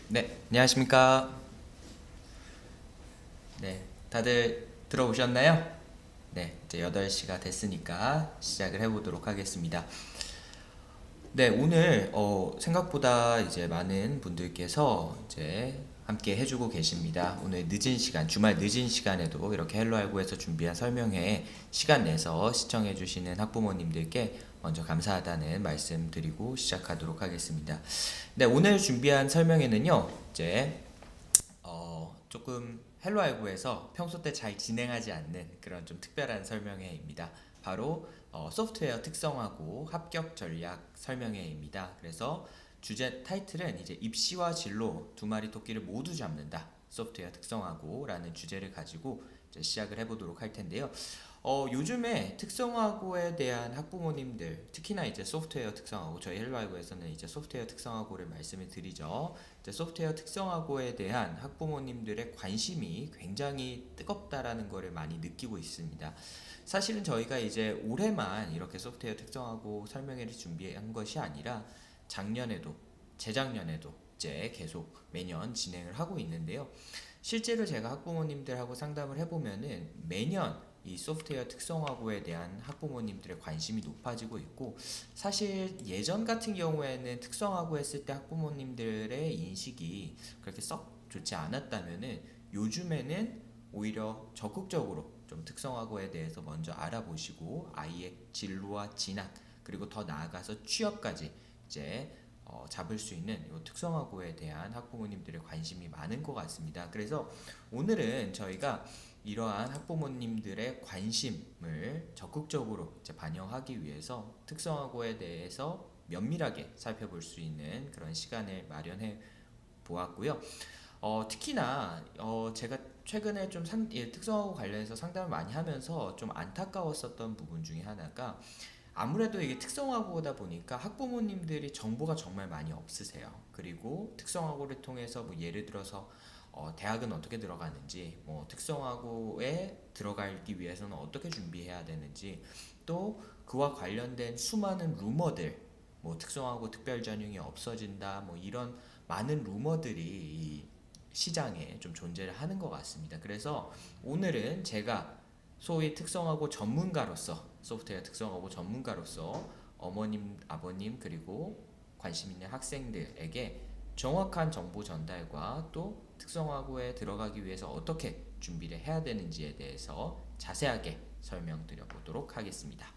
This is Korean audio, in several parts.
네, 안녕하십니까. 네, 다들 들어오셨나요? 네, 이제 8시가 됐으니까 시작을 해보도록 하겠습니다. 네, 오늘 생각보다 이제 많은 분들께서 이제 함께 해주고 계십니다. 오늘 늦은 시간, 주말 늦은 시간에도 이렇게 헬로알고에서 준비한 설명회 시간 내서 시청해주시는 학부모님들께 먼저 감사하다는 말씀 드리고 시작하도록 하겠습니다. 네, 오늘 준비한 설명회는요, 이제 조금 헬로알고에서 평소 때 잘 진행하지 않는 그런 좀 특별한 설명회입니다. 바로 소프트웨어 특성화고 합격 전략 설명회입니다. 그래서 주제 타이틀은 이제 입시와 진로 두 마리 토끼를 모두 잡는다. 소프트웨어 특성화고라는 주제를 가지고 이제 시작을 해보도록 할 텐데요. 요즘에 특성화고에 대한 학부모님들, 특히나 이제 소프트웨어 특성화고, 저희 헬로알고에서는 이제 소프트웨어 특성화고를 말씀을 드리죠. 이제 소프트웨어 특성화고에 대한 학부모님들의 관심이 굉장히 뜨겁다라는 것을 많이 느끼고 있습니다. 사실은 저희가 이제 올해만 이렇게 소프트웨어 특성화고 설명회를 준비한 것이 아니라 작년에도, 재작년에도 이제 계속 매년 진행을 하고 있는데요. 실제로 제가 학부모님들하고 상담을 해보면은 매년 이 소프트웨어 특성화고에 대한 학부모님들의 관심이 높아지고 있고, 사실 예전 같은 경우에는 특성화고 했을 때 학부모님들의 인식이 그렇게 썩 좋지 않았다면은 요즘에는 오히려 적극적으로 좀 특성화고에 대해서 먼저 알아보시고 아이의 진로와 진학, 그리고 더 나아가서 취업까지 이제 잡을 수 있는 이 특성화고에 대한 학부모님들의 관심이 많은 것 같습니다. 그래서 오늘은 저희가 이러한 학부모님들의 관심을 적극적으로 이제 반영하기 위해서 특성화고에 대해서 면밀하게 살펴볼 수 있는 그런 시간을 마련해 보았고요. 특히나 제가 최근에 좀 특성화고 관련해서 상담을 많이 하면서 좀 안타까웠었던 부분 중에 하나가, 아무래도 이게 특성화고다 보니까 학부모님들이 정보가 정말 많이 없으세요. 그리고 특성화고를 통해서 뭐 예를 들어서 대학은 어떻게 들어가는지, 뭐 특성화고에 들어가기 위해서는 어떻게 준비해야 되는지, 또 그와 관련된 수많은 루머들, 뭐 특성화고 특별 전형이 없어진다, 뭐 이런 많은 루머들이 이 시장에 좀 존재를 하는 것 같습니다. 그래서 오늘은 제가 소위 특성화고 전문가로서, 소프트웨어 특성화고 전문가로서 어머님, 아버님, 그리고 관심 있는 학생들에게 정확한 정보 전달과 또 특성화고에 들어가기 위해서 어떻게 준비를 해야 되는지에 대해서 자세하게 설명드려 보도록 하겠습니다.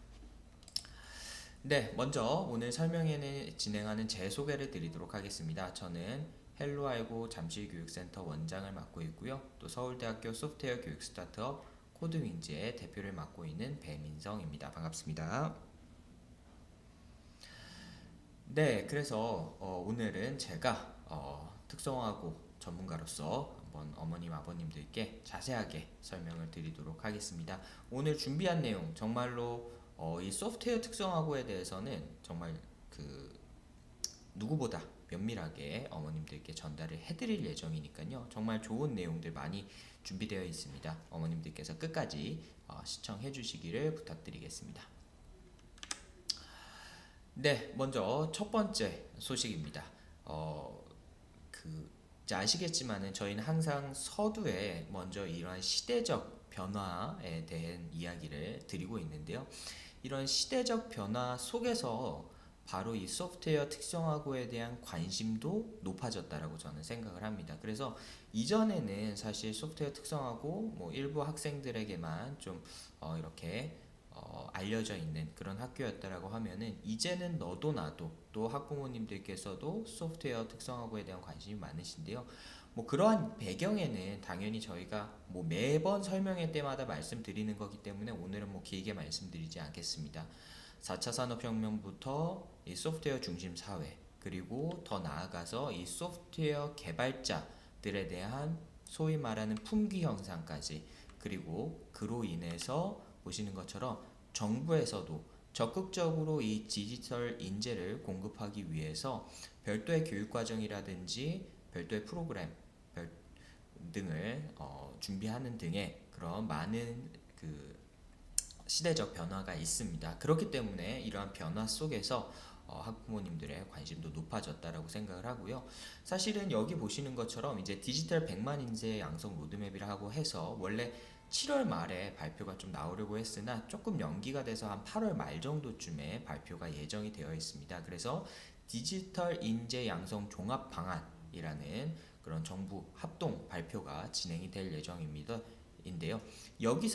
네, 먼저 오늘 설명회는 진행하는 제 소개를 드리도록 하겠습니다. 저는 헬로알고 잠실교육센터 원장을 맡고 있고요. 또 서울대학교 소프트웨어 교육 스타트업 코드윈즈의 대표를 맡고 있는 배민성입니다. 반갑습니다. 네, 그래서 오늘은 제가 특성화고 전문가로서 한번 어머님, 아버님들께 자세하게 설명을 드리도록 하겠습니다. 오늘 준비한 내용 정말로 이 소프트웨어 특성화고에 대해서는 정말 그 누구보다 면밀하게 어머님들께 전달을 해드릴 예정이니까요. 정말 좋은 내용들 많이 준비되어 있습니다. 어머님들께서 끝까지 시청해 주시기를 부탁드리겠습니다. 네, 먼저 첫 번째 소식입니다. 어, 이제 아시겠지만은 저희는 항상 서두에 먼저 이러한 시대적 변화에 대한 이야기를 드리고 있는데요. 이런 시대적 변화 속에서 바로 이 소프트웨어 특성화고에 대한 관심도 높아졌다라고 저는 생각을 합니다. 그래서 이전에는 사실 소프트웨어 특성화고 뭐 일부 학생들에게만 좀 이렇게 알려져 있는 그런 학교였다라고 하면은, 이제는 너도 나도 또 학부모님들께서도 소프트웨어 특성화고에 대한 관심이 많으신데요. 뭐 그러한 배경에는 당연히 저희가 뭐 매번 설명회 때마다 말씀드리는 거기 때문에 오늘은 뭐 길게 말씀드리지 않겠습니다. 4차 산업혁명부터 이 소프트웨어 중심 사회, 그리고 더 나아가서 이 소프트웨어 개발자들에 대한 소위 말하는 품귀 현상까지, 그리고 그로 인해서 보시는 것처럼 정부에서도 적극적으로 이 디지털 인재를 공급하기 위해서 별도의 교육과정이라든지 별도의 프로그램 등을 준비하는 등의 그런 많은 그 시대적 변화가 있습니다. 그렇기 때문에 이러한 변화 속에서 학부모님들의 관심도 높아졌다라고 생각을 하고요. 사실은 여기 보시는 것처럼 이제 디지털 100만 인재 양성 로드맵이라고 해서 원래 7월 말에 발표가 좀 나오려고 했으나 조금 연기가 돼서 한 8월 말 정도쯤에 발표가 예정이 되어 있습니다. 그래서 디지털 인재 양성 종합 방안이라는 그런 정부 합동 발표가 진행이 될 예정입니다. 인데요. 여기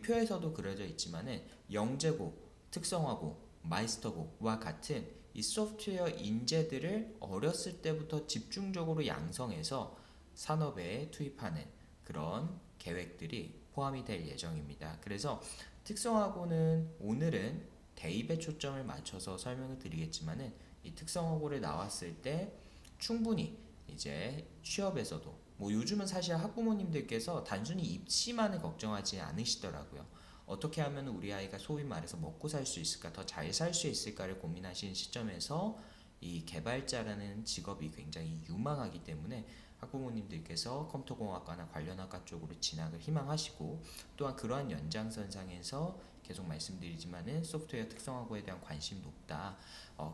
표에서도 그려져 있지만은 영재고, 특성화고, 마이스터고와 같은 이 소프트웨어 인재들을 어렸을 때부터 집중적으로 양성해서 산업에 투입하는 그런 계획들이 포함이 될 예정입니다. 그래서 특성화고는 오늘은 대입에 초점을 맞춰서 설명을 드리겠지만은 이 특성화고를 나왔을 때 충분히 이제 취업에서도 요즘은 사실 학부모님들께서 단순히 입시만을 걱정하지 않으시더라고요. 어떻게 하면 우리 아이가 소위 말해서 먹고 살 수 있을까, 더 잘 살 수 있을까를 고민하시는 시점에서 이 개발자라는 직업이 굉장히 유망하기 때문에 학부모님들께서 컴퓨터공학과나 관련 학과 쪽으로 진학을 희망하시고, 또한 그러한 연장선상에서 계속 말씀드리지만은 소프트웨어 특성화고에 대한 관심이 높다.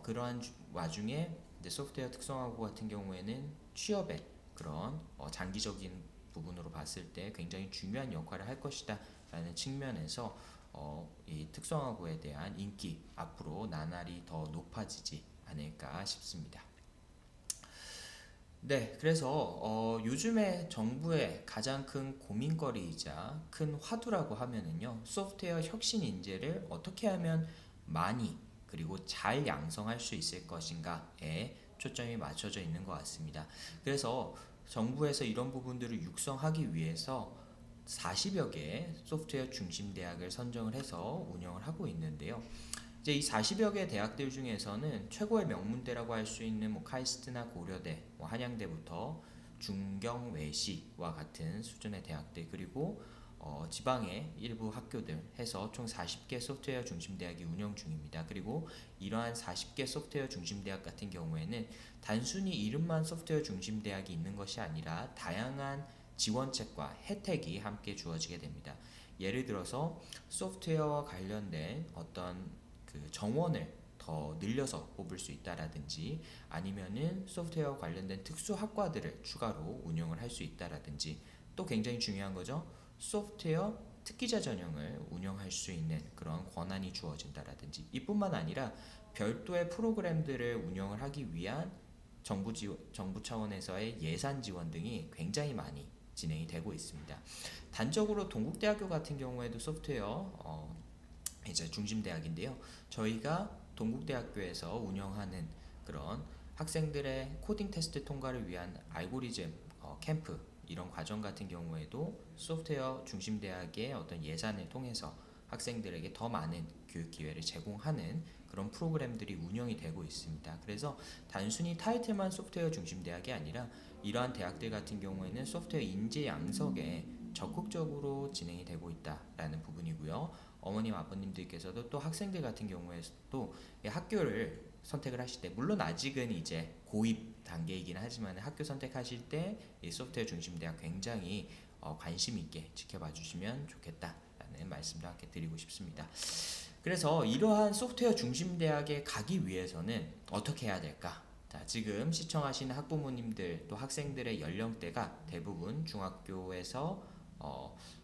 그러한 와중에 이제 소프트웨어 특성화고 같은 경우에는 취업에 그런 장기적인 부분으로 봤을 때 굉장히 중요한 역할을 할 것이다 라는 측면에서 이 특성화고에 대한 인기 앞으로 나날이 더 높아지지 않을까 싶습니다. 네, 그래서 요즘에 정부의 가장 큰 고민거리이자 큰 화두라고 하면은요, 소프트웨어 혁신 인재를 어떻게 하면 많이 그리고 잘 양성할 수 있을 것인가에 초점이 맞춰져 있는 것 같습니다. 그래서 정부에서 이런 부분들을 육성하기 위해서 40여 개의 소프트웨어 중심 대학을 선정을 해서 운영을 하고 있는데요. 이제 이 40여 개 대학들 중에서는 최고의 명문대라고 할 수 있는 카이스트나 고려대, 한양대부터 중경외시와 같은 수준의 대학들, 그리고 지방의 일부 학교들 해서 총 40개 소프트웨어 중심 대학이 운영 중입니다. 그리고 이러한 40개 소프트웨어 중심 대학 같은 경우에는 단순히 이름만 소프트웨어 중심 대학이 있는 것이 아니라 다양한 지원책과 혜택이 함께 주어지게 됩니다. 예를 들어서 소프트웨어와 관련된 어떤 그 정원을 더 늘려서 뽑을 수 있다라든지, 아니면은 소프트웨어 관련된 특수 학과들을 추가로 운영을 할 수 있다라든지, 또 굉장히 중요한 거죠. 소프트웨어 특기자 전형을 운영할 수 있는 그런 권한이 주어진다라든지, 이뿐만 아니라 별도의 프로그램들을 운영을 하기 위한 정부 차원에서의 예산 지원 등이 굉장히 많이 진행이 되고 있습니다. 단적으로 동국대학교 같은 경우에도 소프트웨어 이제 중심대학인데요. 저희가 동국대학교에서 운영하는 그런 학생들의 코딩 테스트 통과를 위한 알고리즘 캠프, 이런 과정 같은 경우에도 소프트웨어 중심대학의 어떤 예산을 통해서 학생들에게 더 많은 교육 기회를 제공하는 그런 프로그램들이 운영이 되고 있습니다. 그래서 단순히 타이틀만 소프트웨어 중심 대학이 아니라 이러한 대학들 같은 경우에는 소프트웨어 인재 양성에 적극적으로 진행이 되고 있다라는 부분이고요. 어머님, 아버님들께서도 또 학생들 같은 경우에도 학교를 선택을 하실 때, 물론 아직은 이제 고입 단계이긴 하지만 학교 선택하실 때 이 소프트웨어 중심 대학 굉장히 관심 있게 지켜봐 주시면 좋겠다라는 말씀도 함께 드리고 싶습니다. 그래서 이러한 소프트웨어 중심 대학에 가기 위해서는 어떻게 해야 될까? 자, 지금 시청하시는 학부모님들 또 학생들의 연령대가 대부분 중학교에서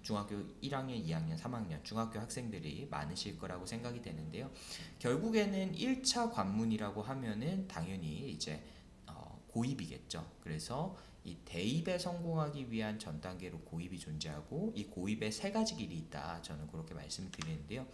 중학교 1학년, 2학년, 3학년 중학교 학생들이 많으실 거라고 생각이 되는데요. 결국에는 1차 관문이라고 하면은 당연히 이제 고입이겠죠. 그래서 이 대입에 성공하기 위한 전 단계로 고입이 존재하고, 이 고입에 세 가지 길이 있다, 저는 그렇게 말씀을 드리는데요.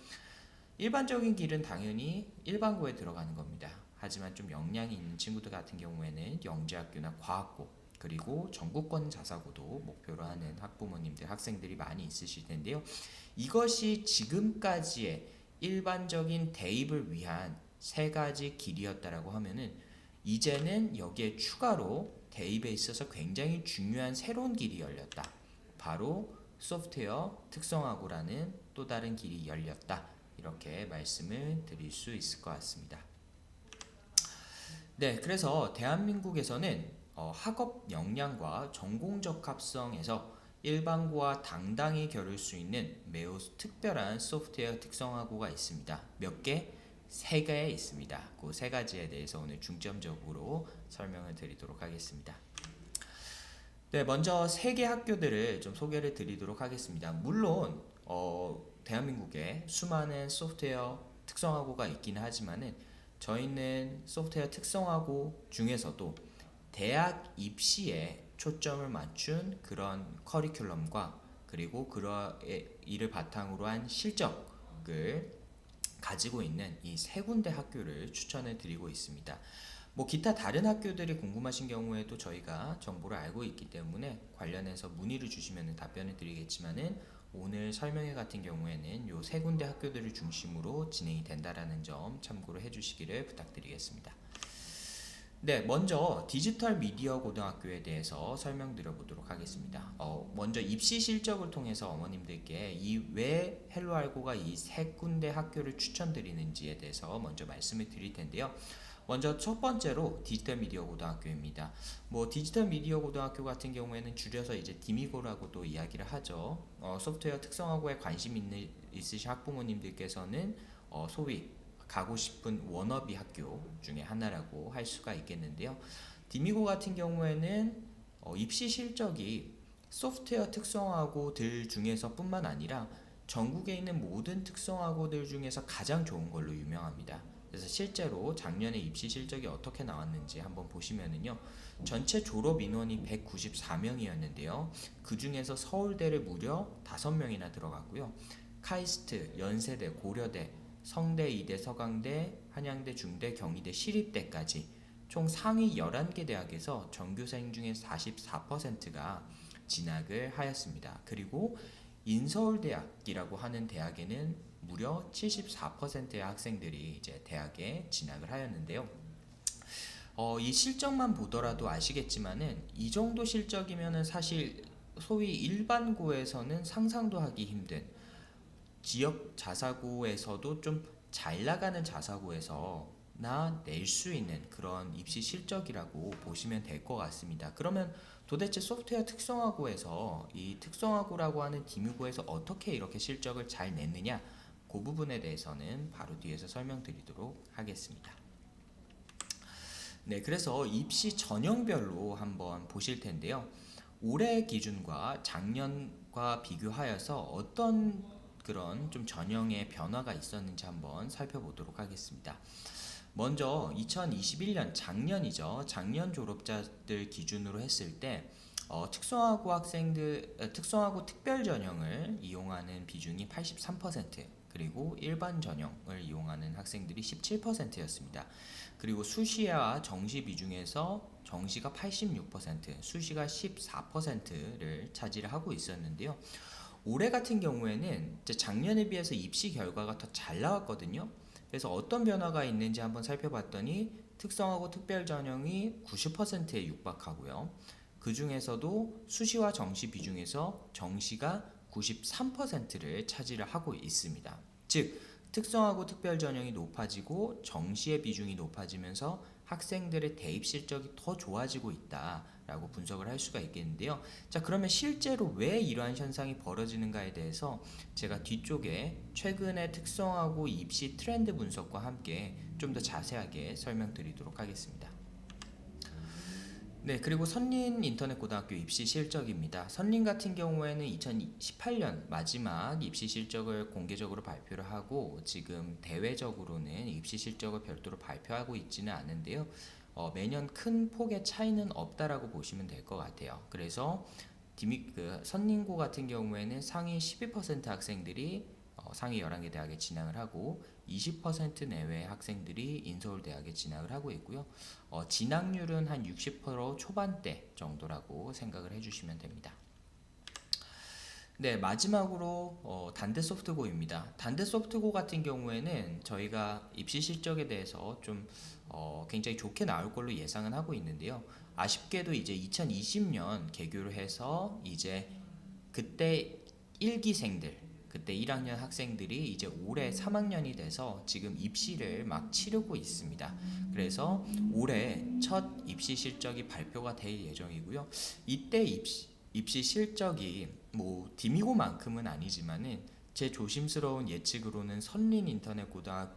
일반적인 길은 당연히 일반고에 들어가는 겁니다. 하지만 좀 역량이 있는 친구들 같은 경우에는 영재학교나 과학고, 그리고 전국권 자사고도 목표로 하는 학부모님들, 학생들이 많이 있으실 텐데요. 이것이 지금까지의 일반적인 대입을 위한 세 가지 길이었다라고 하면은, 이제는 여기에 추가로 대입에 있어서 굉장히 중요한 새로운 길이 열렸다. 바로 소프트웨어 특성화고라는 또 다른 길이 열렸다. 이렇게 말씀을 드릴 수 있을 것 같습니다. 네, 그래서 대한민국에서는 학업 역량과 전공 적합성에서 일반고와 당당히 겨룰 수 있는 매우 특별한 소프트웨어 특성화고가 있습니다. 몇 개? 세 개 있습니다. 그 세 가지에 대해서 오늘 중점적으로 설명을 드리도록 하겠습니다. 네, 먼저 세 개 학교들을 좀 소개를 드리도록 하겠습니다. 물론 대한민국에 수많은 소프트웨어 특성화고가 있기는 하지만은 저희는 소프트웨어 특성화고 중에서도 대학 입시에 초점을 맞춘 그런 커리큘럼과 그리고 이를 바탕으로 한 실적을 가지고 있는 이 세 군데 학교를 추천을 드리고 있습니다. 뭐 기타 다른 학교들이 궁금하신 경우에도 저희가 정보를 알고 있기 때문에 관련해서 문의를 주시면 답변을 드리겠지만은 오늘 설명회 같은 경우에는 요 세 군데 학교들을 중심으로 진행이 된다라는 점 참고를 해주시기를 부탁드리겠습니다. 네, 먼저 디지털 미디어 고등학교에 대해서 설명드려 보도록 하겠습니다. 먼저 입시 실적을 통해서 어머님들께 이 왜 헬로알고가 이 세 군데 학교를 추천드리는지에 대해서 먼저 말씀을 드릴 텐데요. 먼저 첫 번째로 디지털 미디어 고등학교입니다. 뭐 디지털 미디어 고등학교 같은 경우에는 줄여서 이제 디미고라고도 이야기를 하죠. 소프트웨어 특성화고에 관심 있으신 학부모님들께서는 소위 가고 싶은 워너비 학교 중에 하나라고 할 수가 있겠는데요. 디미고 같은 경우에는 입시 실적이 소프트웨어 특성화고들 중에서 뿐만 아니라 전국에 있는 모든 특성화고들 중에서 가장 좋은 걸로 유명합니다. 그래서 실제로 작년에 입시 실적이 어떻게 나왔는지 한번 보시면은요, 전체 졸업 인원이 194명이었는데요. 그 중에서 서울대를 무려 5명이나 들어갔고요. 카이스트, 연세대, 고려대, 성대, 이대, 서강대, 한양대, 중대, 경희대, 시립대까지 총 상위 11개 대학에서 전교생 중에 44%가 진학을 하였습니다. 그리고 인서울대학이라고 하는 대학에는 무려 74%의 학생들이 이제 대학에 진학을 하였는데요. 이 실적만 보더라도 아시겠지만은 이 정도 실적이면은 사실 소위 일반고에서는 상상도 하기 힘든 지역 자사고에서도 좀 잘 나가는 자사고에서나 낼 수 있는 그런 입시 실적이라고 보시면 될 것 같습니다. 그러면 도대체 소프트웨어 특성화고에서 이 특성화고라고 하는 디뮤고에서 어떻게 이렇게 실적을 잘 냈느냐, 그 부분에 대해서는 바로 뒤에서 설명드리도록 하겠습니다. 네, 그래서 입시 전형별로 한번 보실 텐데요. 올해 기준과 작년과 비교하여서 어떤 그런 좀 전형의 변화가 있었는지 한번 살펴보도록 하겠습니다. 먼저 2021년 작년이죠. 작년 졸업자들 기준으로 했을 때 특성화고 특별 전형을 이용하는 비중이 83%, 그리고 일반 전형을 이용하는 학생들이 17%였습니다. 그리고 수시와 정시 비중에서 정시가 86%, 수시가 14%를 차지를 하고 있었는데요. 올해 같은 경우에는 작년에 비해서 입시 결과가 더 잘 나왔거든요. 그래서 어떤 변화가 있는지 한번 살펴봤더니 특성화고 특별 전형이 90%에 육박하고요. 그 중에서도 수시와 정시 비중에서 정시가 93%를 차지를 하고 있습니다. 즉, 특성화고 특별 전형이 높아지고 정시의 비중이 높아지면서 학생들의 대입 실적이 더 좋아지고 있다라고 분석을 할 수가 있겠는데요. 자, 그러면 실제로 왜 이러한 현상이 벌어지는가에 대해서 제가 뒤쪽에 최근의 특성화고 입시 트렌드 분석과 함께 좀 더 자세하게 설명드리도록 하겠습니다. 네, 그리고 선린 인터넷고등학교 입시 실적입니다. 선린 같은 경우에는 2018년 마지막 입시 실적을 공개적으로 발표를 하고 지금 대외적으로는 입시 실적을 별도로 발표하고 있지는 않은데요. 매년 큰 폭의 차이는 없다라고 보시면 될 것 같아요. 그래서 선린고 같은 경우에는 상위 12% 학생들이 상위 11개 대학에 진학을 하고 20% 내외의 학생들이 인서울대학에 진학을 하고 있고요. 진학률은 한 60% 초반대 정도라고 생각을 해주시면 됩니다. 네, 마지막으로 단대소프트고입니다. 단대소프트고 같은 경우에는 저희가 입시 실적에 대해서 좀 굉장히 좋게 나올 걸로 예상은 하고 있는데요. 아쉽게도 이제 2020년 개교를 해서 이제 그때 1기생들, 그때 1학년 학생들이 이제 올해 3학년이 돼서 지금 입시를 막 치르고 있습니다. 그래서 올해 첫 입시 실적이 발표가 될 예정이고요. 이때 입시 실적이 뭐 디미고만큼은 아니지만은 제 조심스러운 예측으로는 선린 인터넷 고등학교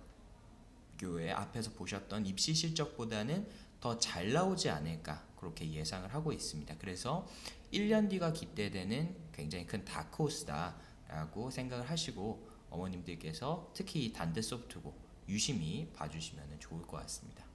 학교에 앞에서 보셨던 입시 실적보다는 더 잘 나오지 않을까 그렇게 예상을 하고 있습니다. 그래서 1년 뒤가 기대되는 굉장히 큰 다크호스다 라고 생각을 하시고 어머님들께서 특히 이 단대 소프트고 유심히 봐주시면 좋을 것 같습니다.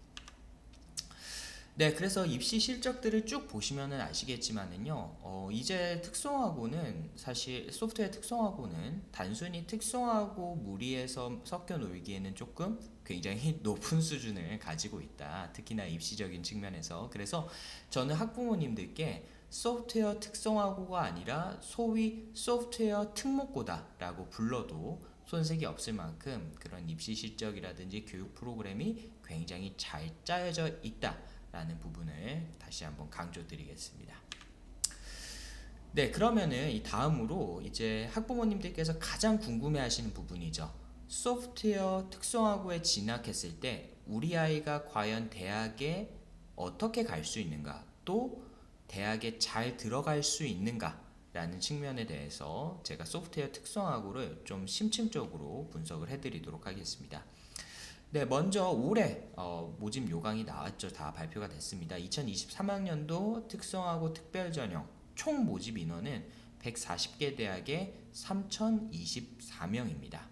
네, 그래서 입시 실적들을 쭉 보시면은 아시겠지만은요, 이제 특성화고는 사실 소프트웨어 특성화고는 단순히 특성화고 무리해서 섞여 놀기에는 조금 굉장히 높은 수준을 가지고 있다. 특히나 입시적인 측면에서. 그래서 저는 학부모님들께 소프트웨어 특성화고가 아니라 소위 소프트웨어 특목고다라고 불러도 손색이 없을 만큼 그런 입시 실적이라든지 교육 프로그램이 굉장히 잘 짜여져 있다. 라는 부분을 다시 한번 강조드리겠습니다. 네, 그러면은 이 다음으로 이제 학부모님들께서 가장 궁금해하시는 부분이죠. 소프트웨어 특성화고에 진학했을 때 우리 아이가 과연 대학에 어떻게 갈 수 있는가, 또 대학에 잘 들어갈 수 있는가 라는 측면에 대해서 제가 소프트웨어 특성화고를 좀 심층적으로 분석을 해드리도록 하겠습니다. 네, 먼저 올해 모집 요강이 나왔죠. 다 발표가 됐습니다. 2023학년도 특성화고 특별전형 총 모집 인원은 140개 대학에 3,024명입니다.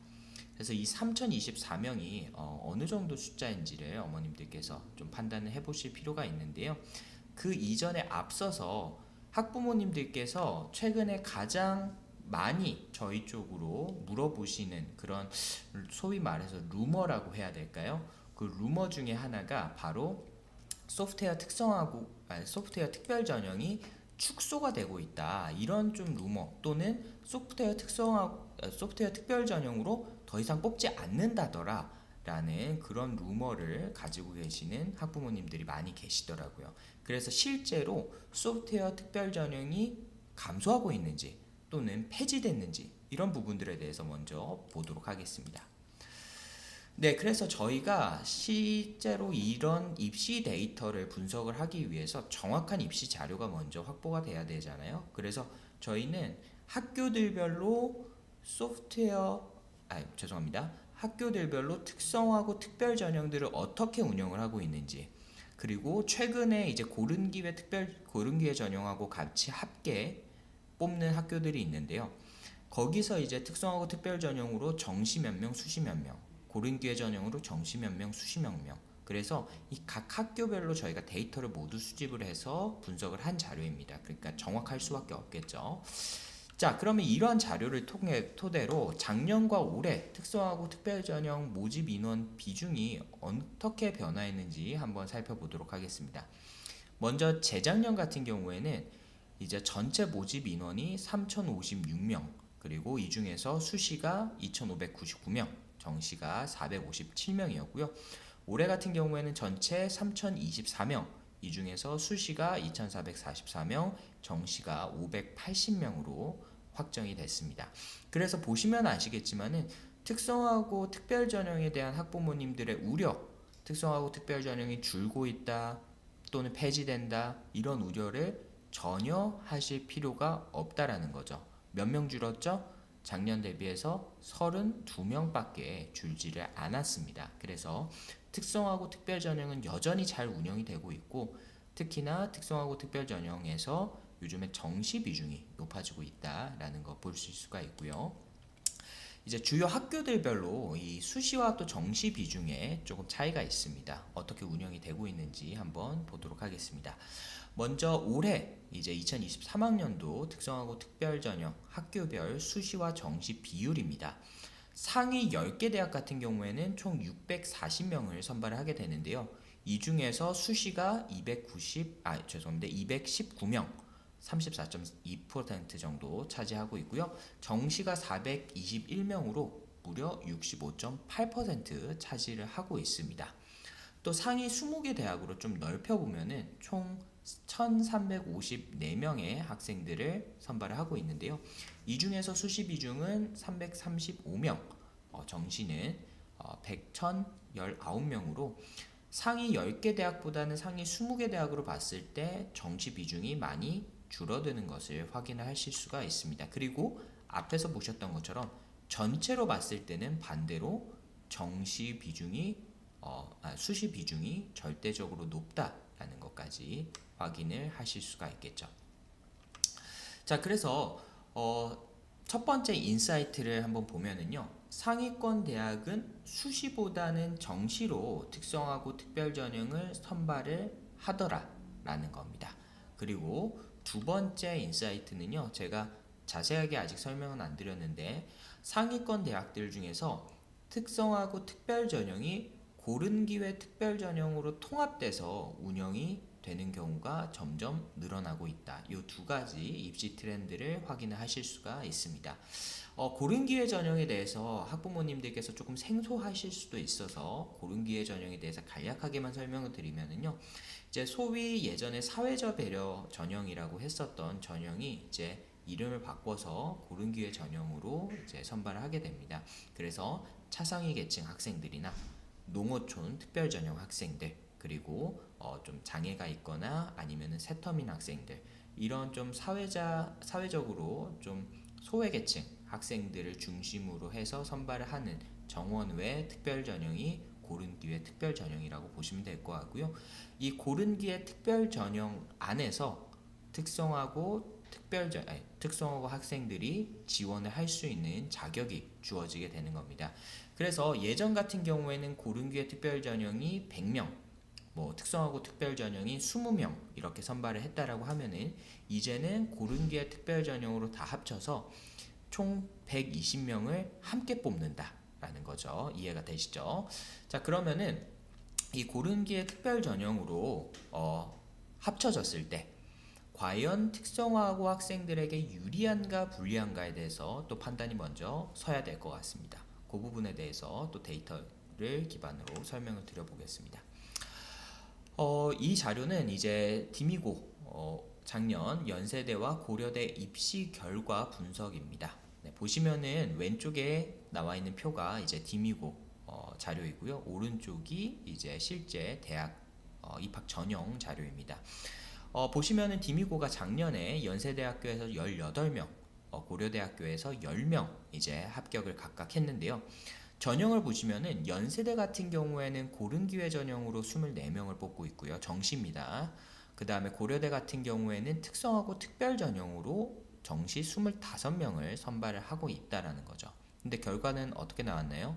그래서 이 3,024명이 어느 정도 숫자인지를 어머님들께서 좀 판단을 해보실 필요가 있는데요. 그 이전에 앞서서 학부모님들께서 최근에 가장 많이 저희 쪽으로 물어보시는 그런 소위 말해서 루머라고 해야 될까요? 그 루머 중에 하나가 바로 소프트웨어 소프트웨어 특별 전형이 축소가 되고 있다. 이런 좀 루머 또는 소프트웨어 특별 전형으로 더 이상 뽑지 않는다더라. 라는 그런 루머를 가지고 계시는 학부모님들이 많이 계시더라고요. 그래서 실제로 소프트웨어 특별 전형이 감소하고 있는지 또는 폐지됐는지 이런 부분들에 대해서 먼저 보도록 하겠습니다. 네, 그래서 저희가 실제로 이런 입시 데이터를 분석을 하기 위해서 정확한 입시 자료가 먼저 확보가 돼야 되잖아요. 그래서 저희는 학교들별로 학교들별로 특성화고 특별 전형들을 어떻게 운영을 하고 있는지, 그리고 최근에 이제 고른기회 전형하고 같이 함께 뽑는 학교들이 있는데요. 거기서 이제 특성화고 특별 전형으로 정시 몇 명, 수시 몇 명, 고른기회 전형으로 정시 몇 명, 수시 몇 명. 그래서 이 각 학교별로 저희가 데이터를 모두 수집을 해서 분석을 한 자료입니다. 그러니까 정확할 수밖에 없겠죠. 자, 그러면 이러한 자료를 토대로 작년과 올해 특성화고 특별 전형 모집 인원 비중이 어떻게 변화했는지 한번 살펴보도록 하겠습니다. 먼저 재작년 같은 경우에는 이제 전체 모집 인원이 3,056명, 그리고 이 중에서 수시가 2,599명, 정시가 457명이었고요. 올해 같은 경우에는 전체 3,024명, 이 중에서 수시가 2,444명, 정시가 580명으로 확정이 됐습니다. 그래서 보시면 아시겠지만은 특성화고 특별전형에 대한 학부모님들의 우려, 특성화고 특별전형이 줄고 있다 또는 폐지된다 이런 우려를 전혀 하실 필요가 없다라는 거죠. 몇 명 줄었죠? 작년 대비해서 32명밖에 줄지를 않았습니다. 그래서 특성화고 특별전형은 여전히 잘 운영이 되고 있고, 특히나 특성화고 특별전형에서 요즘에 정시 비중이 높아지고 있다라는 거 볼 수가 있고요. 이제 주요 학교들별로 이 수시와 또 정시 비중에 조금 차이가 있습니다. 어떻게 운영이 되고 있는지 한번 보도록 하겠습니다. 먼저 올해 이제 2023학년도 특성화고 특별전형 학교별 수시와 정시 비율입니다. 상위 10개 대학 같은 경우에는 총 640명을 선발을 하게 되는데요. 이 중에서 수시가 219명, 34.2% 정도 차지하고 있고요. 정시가 421명으로 무려 65.8% 차지를 하고 있습니다. 또 상위 20개 대학으로 좀 넓혀보면은 총 1354명의 학생들을 선발을 하고 있는데요. 이 중에서 수시 비중은 335명, 정시는 1,019명으로 상위 10개 대학보다는 상위 20개 대학으로 봤을 때 정시 비중이 많이 줄어드는 것을 확인을 하실 수가 있습니다. 그리고 앞에서 보셨던 것처럼 전체로 봤을 때는 반대로 정시 비중이 수시 비중이 절대적으로 높다라는 것까지 확인을 하실 수가 있겠죠. 자, 그래서 첫 번째 인사이트를 한번 보면은요. 상위권 대학은 수시보다는 정시로 특성화고 특별 전형을 선발을 하더라라는 겁니다. 그리고 두 번째 인사이트는요. 제가 자세하게 아직 설명은 안 드렸는데 상위권 대학들 중에서 특성화고 특별 전형이 고른 기회 특별 전형으로 통합돼서 운영이 되는 경우가 점점 늘어나고 있다. 이 두 가지 입시 트렌드를 확인을 하실 수가 있습니다. 고른 기회 전형에 대해서 학부모님들께서 조금 생소하실 수도 있어서 고른 기회 전형에 대해서 간략하게만 설명을 드리면은요. 이제 소위 예전에 사회적 배려 전형이라고 했었던 전형이 이제 이름을 바꿔서 고른 기회 전형으로 이제 선발을 하게 됩니다. 그래서 차상위 계층 학생들이나 농어촌 특별 전형 학생들 그리고 좀 장애가 있거나 아니면은 새터민 학생들 이런 좀 사회적으로 좀 소외계층 학생들을 중심으로 해서 선발을 하는 정원 외 특별 전형이 고른 기회 특별 전형이라고 보시면 될 것 같고요. 이 고른 기회 특별 전형 안에서 특성화고 특성화고 학생들이 지원을 할 수 있는 자격이 주어지게 되는 겁니다. 그래서 예전 같은 경우에는 고른 기회 특별 전형이 100명, 특성화고 특별 전형이 20명 이렇게 선발을 했다라고 하면은 이제는 고른 기회 특별 전형으로 다 합쳐서 총 120명을 함께 뽑는다라는 거죠. 이해가 되시죠? 자, 그러면은 이 고른 기회 특별 전형으로 합쳐졌을 때 과연 특성화고 학생들에게 유리한가 불리한가에 대해서 또 판단이 먼저 서야 될 것 같습니다. 그 부분에 대해서 또 데이터를 기반으로 설명을 드려보겠습니다. 이 자료는 이제 디미고 작년 연세대와 고려대 입시 결과 분석입니다. 네, 보시면은 왼쪽에 나와 있는 표가 이제 디미고 자료이고요. 오른쪽이 이제 실제 대학 입학 전형 자료입니다. 보시면은 디미고가 작년에 연세대학교에서 18명, 고려대학교에서 10명 이제 합격을 각각 했는데요. 전형을 보시면은 연세대 같은 경우에는 고른 기회 전형으로 24명을 뽑고 있고요. 정시입니다. 그 다음에 고려대 같은 경우에는 특성화고 특별 전형으로 정시 25명을 선발을 하고 있다라는 거죠. 근데 결과는 어떻게 나왔나요?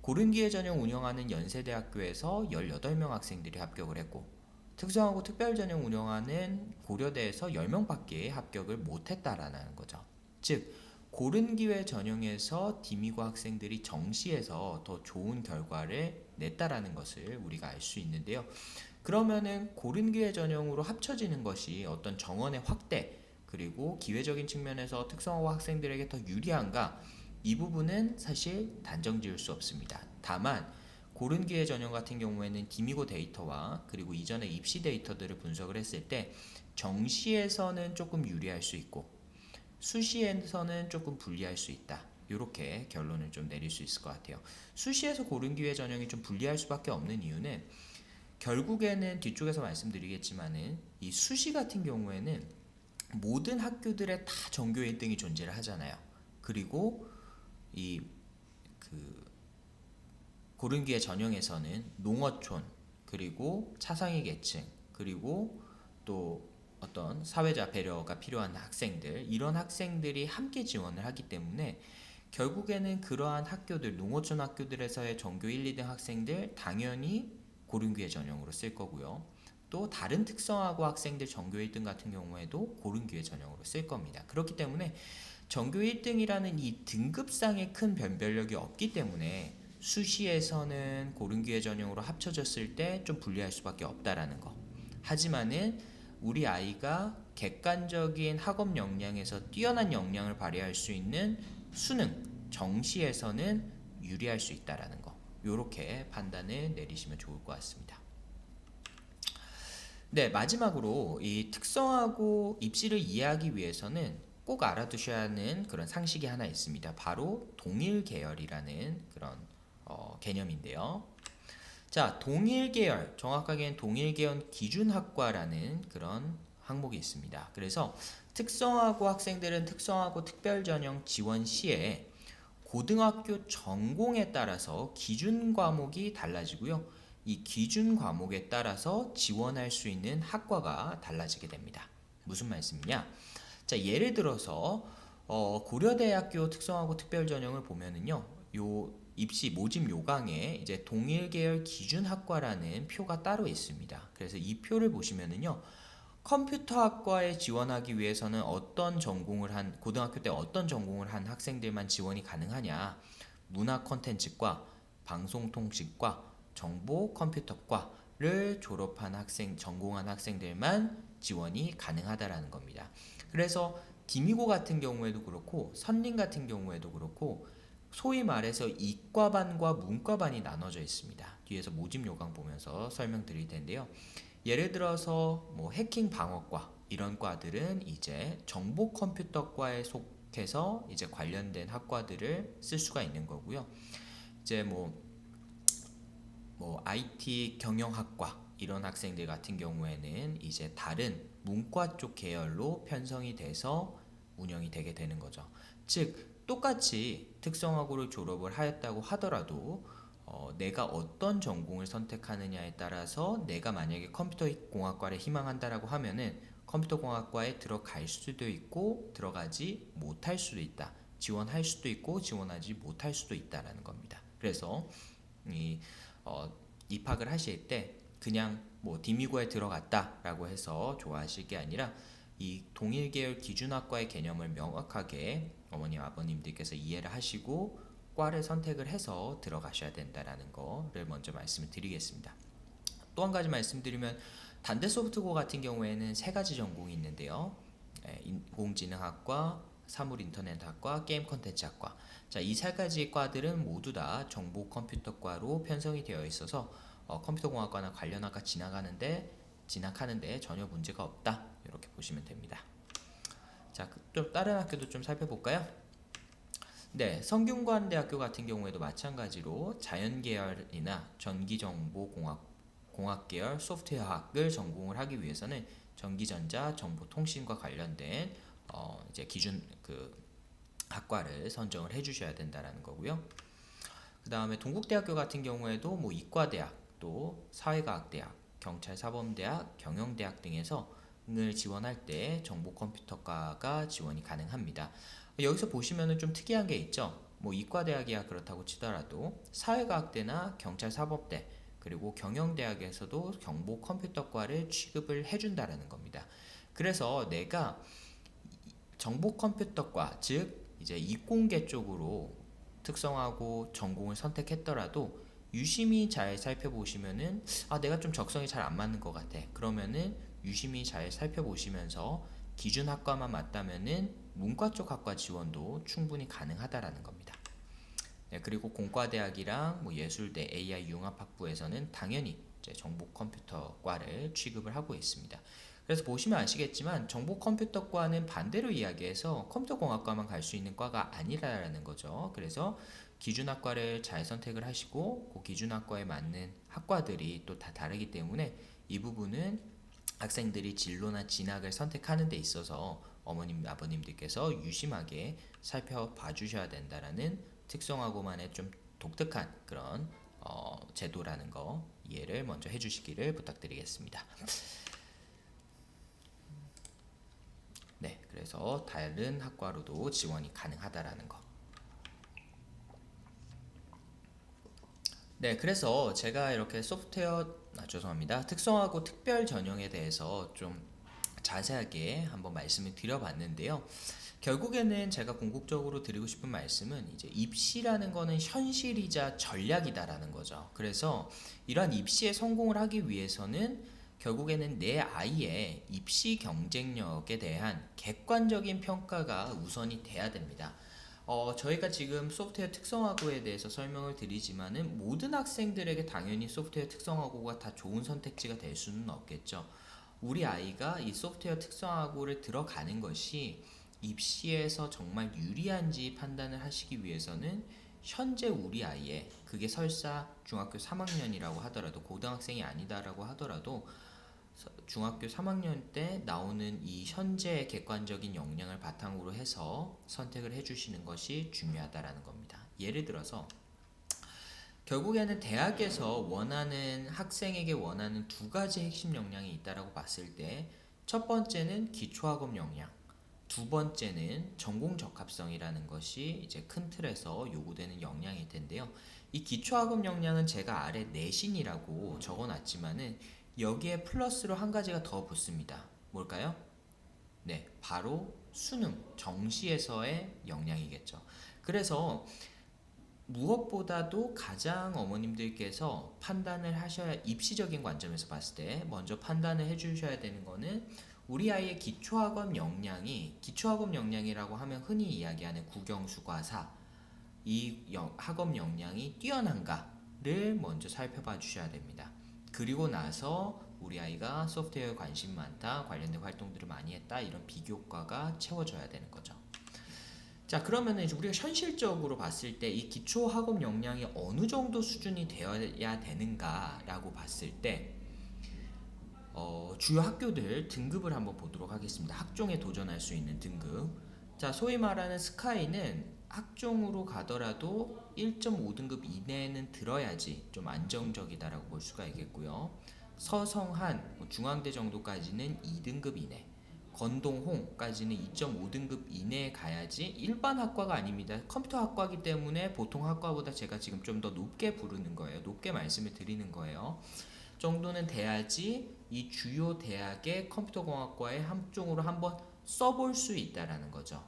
고른 기회 전형 운영하는 연세대학교에서 18명 학생들이 합격을 했고 특성화고 특별 전형 운영하는 고려대에서 10명밖에 합격을 못했다라는 거죠. 즉 고른 기회 전형에서 디미고 학생들이 정시에서 더 좋은 결과를 냈다라는 것을 우리가 알 수 있는데요. 그러면은 고른 기회 전형으로 합쳐지는 것이 어떤 정원의 확대 그리고 기회적인 측면에서 특성화고 학생들에게 더 유리한가? 이 부분은 사실 단정 지을 수 없습니다. 다만 고른 기회 전형 같은 경우에는 디미고 데이터와 그리고 이전의 입시 데이터들을 분석을 했을 때 정시에서는 조금 유리할 수 있고 수시에서는 조금 불리할 수 있다. 이렇게 결론을 좀 내릴 수 있을 것 같아요. 수시에서 고른 기회 전형이 좀 불리할 수밖에 없는 이유는 결국에는 뒤쪽에서 말씀드리겠지만은 이 수시 같은 경우에는 모든 학교들에 다 전교 1등이 존재를 하잖아요. 그리고 이 고른 기회 전형에서는 농어촌 그리고 차상위 계층 그리고 또 어떤 사회자 배려가 필요한 학생들 이런 학생들이 함께 지원을 하기 때문에 결국에는 그러한 학교들 농어촌 학교들에서의 전교 1, 2등 학생들 당연히 고른 기회 전형으로 쓸 거고요. 또 다른 특성화고 학생들 전교 1등 같은 경우에도 고른 기회 전형으로 쓸 겁니다. 그렇기 때문에 전교 1등이라는 이 등급상의 큰 변별력이 없기 때문에 수시에서는 고른 기회 전형으로 합쳐졌을 때 좀 불리할 수밖에 없다라는 거. 하지만은 우리 아이가 객관적인 학업 역량에서 뛰어난 역량을 발휘할 수 있는 수능, 정시에서는 유리할 수 있다라는 거. 요렇게 판단을 내리시면 좋을 것 같습니다. 네, 마지막으로 이 특성화고 입시를 이해하기 위해서는 꼭 알아두셔야 하는 그런 상식이 하나 있습니다. 바로 동일 계열이라는 그런 개념인데요. 자, 동일 계열, 정확하게는 동일 계열 기준학과라는 그런 항목이 있습니다. 그래서 특성화고 학생들은 특성화고 특별 전형 지원 시에 고등학교 전공에 따라서 기준 과목이 달라지고요. 이 기준 과목에 따라서 지원할 수 있는 학과가 달라지게 됩니다. 무슨 말씀이냐? 자, 예를 들어서 고려대학교 특성화고 특별전형을 보면은요, 요 입시 모집 요강에 이제 동일 계열 기준 학과라는 표가 따로 있습니다. 그래서 이 표를 보시면은요, 컴퓨터학과에 지원하기 위해서는 어떤 전공을 한 고등학교 때 어떤 전공을 한 학생들만 지원이 가능하냐? 문화 콘텐츠과, 방송통신과, 정보 컴퓨터과를 졸업한 학생, 전공한 학생들만 지원이 가능하다라는 겁니다. 그래서 디미고 같은 경우에도 그렇고 선림 같은 경우에도 그렇고 소위 말해서 이과반과 문과반이 나눠져 있습니다. 뒤에서 모집 요강 보면서 설명드릴 텐데요. 예를 들어서 뭐 해킹 방어과 이런 과들은 이제 정보 컴퓨터과에 속해서 이제 관련된 학과들을 쓸 수가 있는 거고요. 이제 뭐 IT 경영학과 이런 학생들 같은 경우에는 이제 다른 문과 쪽 계열로 편성이 돼서 운영이 되게 되는 거죠. 즉 똑같이 특성화고를 졸업을 하였다고 하더라도 내가 어떤 전공을 선택하느냐에 따라서 내가 만약에 컴퓨터공학과를 희망한다라고 하면은 컴퓨터공학과에 들어갈 수도 있고 들어가지 못할 수도 있다. 지원할 수도 있고 지원하지 못할 수도 있다라는 겁니다. 그래서 입학을 하실 때 그냥 뭐 디미고에 들어갔다라고 해서 좋아하실 게 아니라 이 동일 계열 기준학과의 개념을 명확하게 어머님 아버님들께서 이해를 하시고 과를 선택을 해서 들어가셔야 된다라는 거를 먼저 말씀을 드리겠습니다. 또 한 가지 말씀드리면 단대소프트고 같은 경우에는 세 가지 전공이 있는데요. 인공지능학과, 사물인터넷학과, 게임 콘텐츠학과. 자, 이 세 가지 과들은 모두 다 정보 컴퓨터과로 편성이 되어 있어서 컴퓨터공학과나 관련 학과 진학하는데 전혀 문제가 없다. 이렇게 보시면 됩니다. 자, 좀 다른 학교도 좀 살펴볼까요? 네, 성균관대학교 같은 경우에도 마찬가지로 자연계열이나 전기정보공학 계열 소프트웨어학을 전공을 하기 위해서는 전기전자, 정보통신과 관련된 이제 기준 학과를 선정을 해주셔야 된다라는 거고요. 그 다음에 동국대학교 같은 경우에도 뭐 이과대학, 또 사회과학대학, 경찰사범대학, 경영대학 등에서 을 지원할 때 정보컴퓨터과가 지원이 가능합니다. 여기서 보시면은 좀 특이한 게 있죠. 뭐 이과대학이야 그렇다고 치더라도 사회과학대나 경찰사법대 그리고 경영대학에서도 정보컴퓨터과를 취급을 해준다라는 겁니다. 그래서 내가 정보컴퓨터과 즉 이제 이공계 쪽으로 특성화고 전공을 선택했더라도 유심히 잘 살펴보시면은 내가 좀 적성이 잘 안 맞는 것 같아. 그러면은 유심히 잘 살펴보시면서 기준 학과만 맞다면은 문과 쪽 학과 지원도 충분히 가능하다라는 겁니다. 네, 그리고 공과대학이랑 뭐 예술대, AI 융합학부에서는 당연히 이제 정보컴퓨터과를 취급을 하고 있습니다. 그래서 보시면 아시겠지만 정보컴퓨터과는 반대로 이야기해서 컴퓨터공학과만 갈 수 있는 과가 아니라는 거죠. 그래서 기준학과를 잘 선택을 하시고 그 기준학과에 맞는 학과들이 또 다 다르기 때문에 이 부분은 학생들이 진로나 진학을 선택하는 데 있어서 어머님, 아버님들께서 유심하게 살펴봐 주셔야 된다라는 특성화고만의 좀 독특한 그런 제도라는 거 이해를 먼저 해주시기를 부탁드리겠습니다. 네, 그래서 다른 학과로도 지원이 가능하다라는 거. 네, 그래서 제가 이렇게 죄송합니다. 특성화고 특별 전형에 대해서 좀 자세하게 한번 말씀을 드려봤는데요. 결국에는 제가 궁극적으로 드리고 싶은 말씀은 이제 입시라는 거는 현실이자 전략이다라는 거죠. 그래서 이러한 입시에 성공을 하기 위해서는 결국에는 내 아이의 입시 경쟁력에 대한 객관적인 평가가 우선이 돼야 됩니다. 저희가 지금 소프트웨어 특성화고에 대해서 설명을 드리지만은 모든 학생들에게 당연히 소프트웨어 특성화고가 다 좋은 선택지가 될 수는 없겠죠. 우리 아이가 이 소프트웨어 특성화고를 들어가는 것이 입시에서 정말 유리한지 판단을 하시기 위해서는 현재 우리 아이의 그게 설사 중학교 3학년이라고 하더라도 고등학생이 아니다라고 하더라도 중학교 3학년 때 나오는 이 현재의 객관적인 역량을 바탕으로 해서 선택을 해주시는 것이 중요하다라는 겁니다. 예를 들어서 결국에는 대학에서 원하는 학생에게 원하는 두 가지 핵심 역량이 있다라고 봤을 때 첫 번째는 기초학업 역량, 두 번째는 전공 적합성이라는 것이 이제 큰 틀에서 요구되는 역량일 텐데요. 이 기초학업 역량은 제가 아래 내신이라고 적어놨지만은 여기에 플러스로 한 가지가 더 붙습니다. 뭘까요? 네, 바로 수능, 정시에서의 역량이겠죠. 그래서 무엇보다도 가장 어머님들께서 판단을 하셔야, 입시적인 관점에서 봤을 때 먼저 판단을 해주셔야 되는 거는 우리 아이의 기초학업 역량이라고 하면 흔히 이야기하는 국영수과사, 이 학업 역량이 뛰어난가를 먼저 살펴봐 주셔야 됩니다. 그리고 나서 우리 아이가 소프트웨어에 관심 많다, 관련된 활동들을 많이 했다, 이런 비교과가 채워져야 되는 거죠. 자, 그러면은 이제 우리가 현실적으로 봤을 때 이 기초 학업 역량이 어느 정도 수준이 되어야 되는가라고 봤을 때 주요 학교들 등급을 한번 보도록 하겠습니다. 학종에 도전할 수 있는 등급. 자, 소위 말하는 스카이는 학종으로 가더라도 1.5등급 이내에는 들어야지 좀 안정적이다라고 볼 수가 있겠고요. 서성한, 중앙대 정도까지는 2등급 이내, 건동홍까지는 2.5등급 이내에 가야지 일반 학과가 아닙니다. 컴퓨터 학과이기 때문에 보통 학과보다 제가 지금 좀 더 높게 부르는 거예요. 높게 말씀을 드리는 거예요. 정도는 돼야지 이 주요 대학의 컴퓨터공학과의 함종으로 한번 써볼 수 있다라는 거죠.